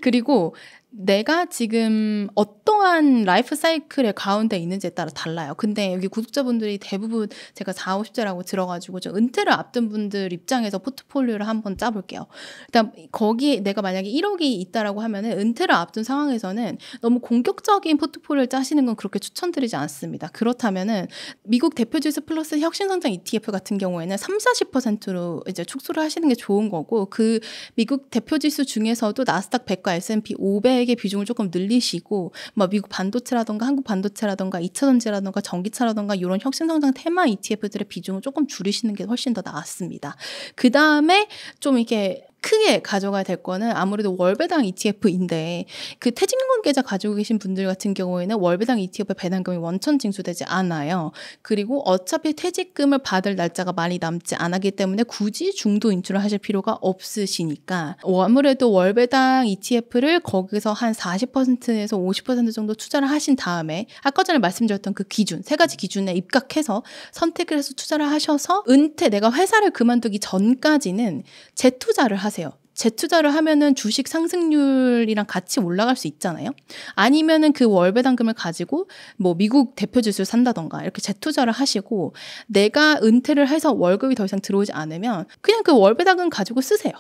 Speaker 1: 그리고 내가 지금 어떠한 라이프 사이클의 가운데 있는지에 따라 달라요. 근데 여기 구독자분들이 대부분 제가 4, 50대라고 들어가지고 좀 은퇴를 앞둔 분들 입장에서 포트폴리오를 한번 짜볼게요. 일단 거기 내가 만약에 1억이 있다라고 하면은 은퇴를 앞둔 상황에서는 너무 공격적인 포트폴리오를 짜시는 건 그렇게 추천드리지 않습니다. 그렇다면은 미국 대표지수 플러스 혁신성장 ETF 같은 경우에는 30-40%로 이제 축소를 하시는 게 좋은 거고, 그 미국 대표지수 중에서도 나스닥 100과 S&P 500의 비중을 조금 늘리시고, 뭐 미국 반도체라던가 한국 반도체라던가 2차 전지라던가 전기차라던가 이런 혁신성장 테마 ETF들의 비중을 조금 줄이시는 게 훨씬 더 나았습니다. 그 다음에 좀 이렇게 크게 가져가야 될 거는 아무래도 월배당 ETF인데, 그 퇴직연금 계좌 가지고 계신 분들 같은 경우에는 월배당 ETF 배당금이 원천 징수되지 않아요. 그리고 어차피 퇴직금을 받을 날짜가 많이 남지 않았기 때문에 굳이 중도 인출을 하실 필요가 없으시니까 아무래도 월배당 ETF를 거기서 한 40%에서 50% 정도 투자를 하신 다음에 아까 전에 말씀드렸던 그 기준, 세 가지 기준에 입각해서 선택을 해서 투자를 하셔서 은퇴, 내가 회사를 그만두기 전까지는 재투자를 하세요. 재투자를 하면은 주식 상승률이랑 같이 올라갈 수 있잖아요. 아니면은 그 월배당금을 가지고 뭐 미국 대표주식을 산다던가 이렇게 재투자를 하시고, 내가 은퇴를 해서 월급이 더 이상 들어오지 않으면 그냥 그 월배당금 가지고 쓰세요.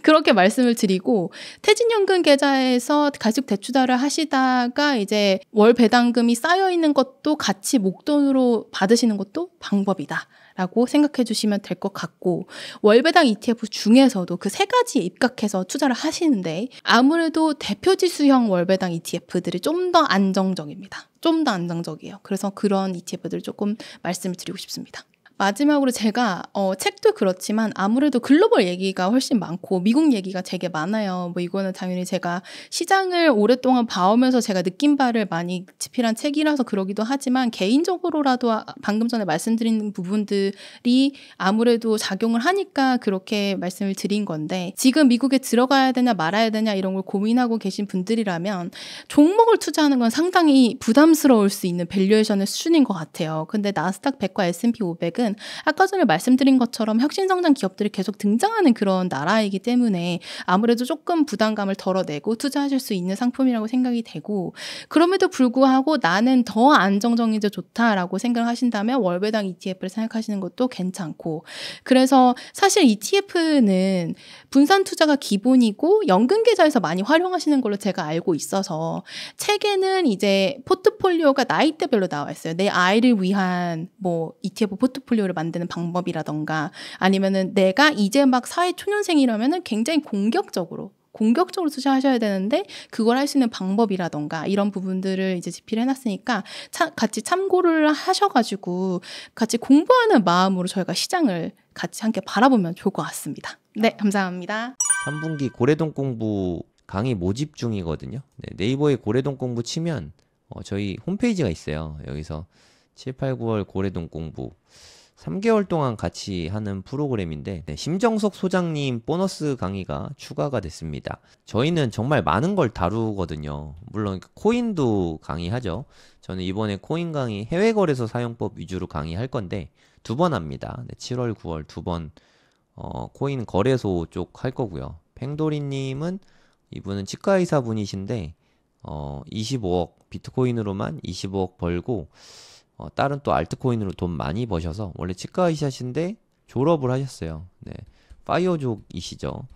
Speaker 1: 그렇게 말씀을 드리고, 퇴직연금 계좌에서 가족 대투자를 하시다가 이제 월 배당금이 쌓여 있는 것도 같이 목돈으로 받으시는 것도 방법이다 라고 생각해 주시면 될 것 같고, 월배당 ETF 중에서도 그 세 가지에 입각해서 투자를 하시는데 아무래도 대표지수형 월배당 ETF들이 좀 더 안정적입니다. 좀 더 안정적이에요. 그래서 그런 ETF들을 조금 말씀을 드리고 싶습니다. 마지막으로 제가 책도 그렇지만 아무래도 글로벌 얘기가 훨씬 많고 미국 얘기가 되게 많아요. 뭐 이거는 당연히 제가 시장을 오랫동안 봐오면서 제가 느낀 바를 많이 집필한 책이라서 그러기도 하지만, 개인적으로라도 방금 전에 말씀드린 부분들이 아무래도 작용을 하니까 그렇게 말씀을 드린 건데, 지금 미국에 들어가야 되냐 말아야 되냐 이런 걸 고민하고 계신 분들이라면 종목을 투자하는 건 상당히 부담스러울 수 있는 밸류에이션의 수준인 것 같아요. 근데 나스닥 100과 S&P 500은 아까 전에 말씀드린 것처럼 혁신성장 기업들이 계속 등장하는 그런 나라이기 때문에 아무래도 조금 부담감을 덜어내고 투자하실 수 있는 상품이라고 생각이 되고, 그럼에도 불구하고 나는 더 안정적인 게 좋다라고 생각하신다면 월배당 ETF를 생각하시는 것도 괜찮고, 그래서 사실 ETF는 분산 투자가 기본이고 연금 계좌에서 많이 활용하시는 걸로 제가 알고 있어서, 책에는 이제 포트폴리오가 나이대별로 나와 있어요. 내 아이를 위한 뭐 ETF 포트폴리오를 만드는 방법이라던가, 아니면은 내가 이제 막 사회 초년생이라면은 굉장히 공격적으로 투자하셔야 되는데 그걸 할 수 있는 방법이라던가 이런 부분들을 이제 집필해 놨으니까 같이 참고를 하셔가지고 같이 공부하는 마음으로 저희가 시장을 같이 함께 바라보면 좋을 것 같습니다. 네, 감사합니다.
Speaker 2: 3분기 고래동 공부 강의 모집 중이거든요. 네, 네이버에 고래동 공부 치면 저희 홈페이지가 있어요. 여기서 7, 8, 9월 고래동 공부 3개월 동안 같이 하는 프로그램인데, 네, 심정석 소장님 보너스 강의가 추가가 됐습니다. 저희는 정말 많은 걸 다루거든요. 물론 코인도 강의하죠. 저는 이번에 코인 강의 해외거래소 사용법 위주로 강의할 건데 2번 합니다. 네, 7월, 9월 2번 코인 거래소 쪽 할 거고요. 팽도리님은 이분은 치과의사 분이신데 25억 비트코인으로만 25억 벌고 다른 또 알트코인으로 돈 많이 버셔서 원래 치과의사신데 졸업을 하셨어요. 네, 파이어족이시죠.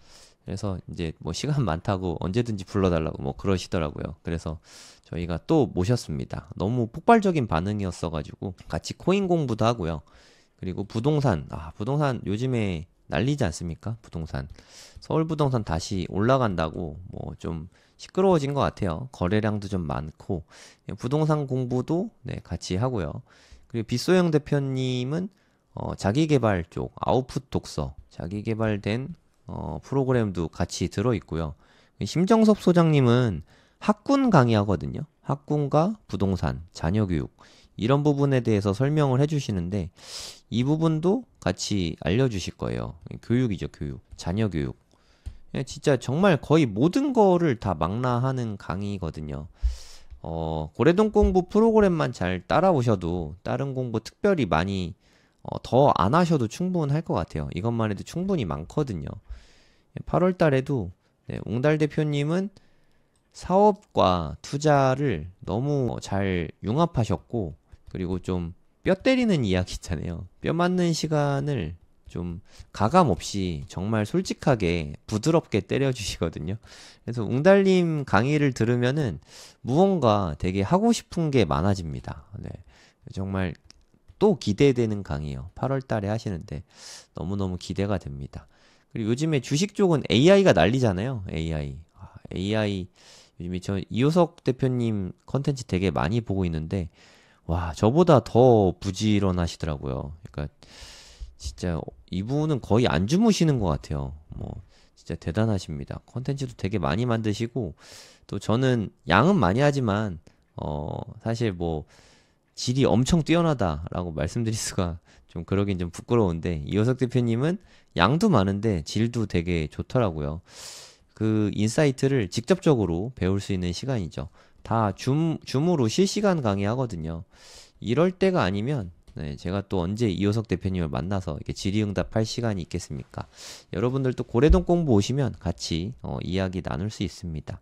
Speaker 2: 그래서 이제 뭐 시간 많다고 언제든지 불러달라고 뭐 그러시더라고요. 그래서 저희가 또 모셨습니다. 너무 폭발적인 반응이었어가지고 같이 코인 공부도 하고요. 그리고 부동산 요즘에 난리지 않습니까? 부동산 서울 부동산 다시 올라간다고 뭐 좀 시끄러워진 것 같아요. 거래량도 좀 많고 부동산 공부도 네, 같이 하고요. 그리고 빗소영 대표님은 자기개발 쪽 아웃풋 독서 자기개발된 프로그램도 같이 들어있고요. 심정섭 소장님은 학군 강의하거든요. 학군과 부동산, 자녀교육 이런 부분에 대해서 설명을 해주시는데 이 부분도 같이 알려주실 거예요. 교육이죠, 교육. 자녀교육. 진짜 정말 거의 모든 거를 다 망라하는 강의거든요. 고래동 공부 프로그램만 잘 따라오셔도 다른 공부 특별히 많이 더 안 하셔도 충분할 것 같아요. 이것만 해도 충분히 많거든요. 8월 달에도 네, 웅달 대표님은 사업과 투자를 너무 잘 융합하셨고, 그리고 좀 뼈 때리는 이야기 있잖아요. 뼈 맞는 시간을 좀 가감 없이 정말 솔직하게 부드럽게 때려주시거든요. 그래서 웅달님 강의를 들으면은 무언가 되게 하고 싶은 게 많아집니다. 네. 정말 또 기대되는 강의요. 8월 달에 하시는데 너무너무 기대가 됩니다. 그리고 요즘에 주식 쪽은 AI가 난리잖아요. AI. AI 요즘에 저 이호석 대표님 컨텐츠 되게 많이 보고 있는데 와, 저보다 더 부지런하시더라고요. 그러니까 진짜 이분은 거의 안 주무시는 것 같아요. 뭐 진짜 대단하십니다. 컨텐츠도 되게 많이 만드시고 또 저는 양은 많이 하지만 사실 뭐 질이 엄청 뛰어나다라고 말씀드릴 수가 좀 그러긴 좀 부끄러운데 이호석 대표님은 양도 많은데 질도 되게 좋더라고요. 그 인사이트를 직접적으로 배울 수 있는 시간이죠. 다 줌으로 실시간 강의하거든요. 이럴 때가 아니면 네, 제가 또 언제 이호석 대표님을 만나서 이렇게 질의응답할 시간이 있겠습니까? 여러분들도 고래동 공부 오시면 같이 이야기 나눌 수 있습니다.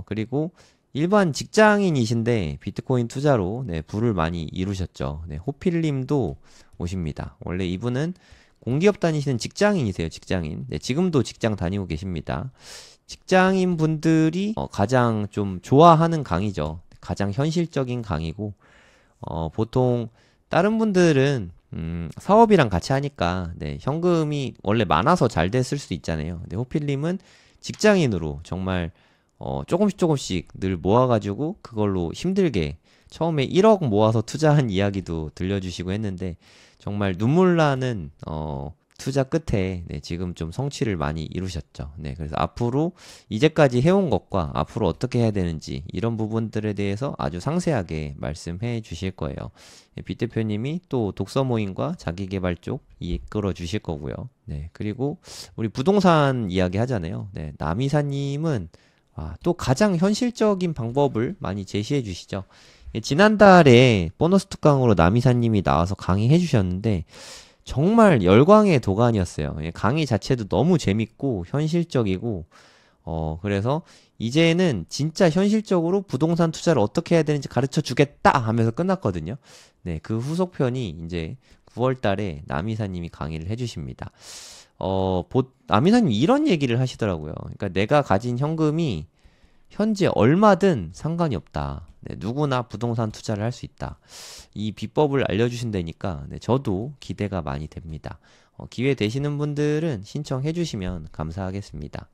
Speaker 2: 그리고 일반 직장인이신데 비트코인 투자로 네, 부를 많이 이루셨죠. 네, 호필님도 오십니다. 원래 이분은 공기업 다니시는 직장인이세요, 직장인. 네, 지금도 직장 다니고 계십니다. 직장인 분들이 가장 좀 좋아하는 강의죠. 가장 현실적인 강의고, 보통 다른 분들은 사업이랑 같이 하니까 네, 현금이 원래 많아서 잘 됐을 수도 있잖아요. 근데 호필님은 직장인으로 정말 조금씩 조금씩 늘 모아가지고 그걸로 힘들게 처음에 1억 모아서 투자한 이야기도 들려주시고 했는데 정말 눈물 나는 투자 끝에 네, 지금 좀 성취를 많이 이루셨죠. 네, 그래서 앞으로 이제까지 해온 것과 앞으로 어떻게 해야 되는지 이런 부분들에 대해서 아주 상세하게 말씀해 주실 거예요. 네, 빛 대표님이 또 독서 모임과 자기계발 쪽 이끌어 주실 거고요. 네, 그리고 우리 부동산 이야기 하잖아요. 네, 남이사님은 또 가장 현실적인 방법을 많이 제시해 주시죠. 예, 지난달에 보너스 특강으로 남이사님이 나와서 강의해 주셨는데 정말 열광의 도가니였어요. 예, 강의 자체도 너무 재밌고 현실적이고 그래서 이제는 진짜 현실적으로 부동산 투자를 어떻게 해야 되는지 가르쳐 주겠다 하면서 끝났거든요. 네, 그 후속편이 이제 9월 달에 남이사님이 강의를 해 주십니다. 남이사님 이런 얘기를 하시더라고요. 그러니까 내가 가진 현금이 현재 얼마든 상관이 없다. 네, 누구나 부동산 투자를 할 수 있다. 이 비법을 알려주신다니까 네, 저도 기대가 많이 됩니다. 기회 되시는 분들은 신청해 주시면 감사하겠습니다.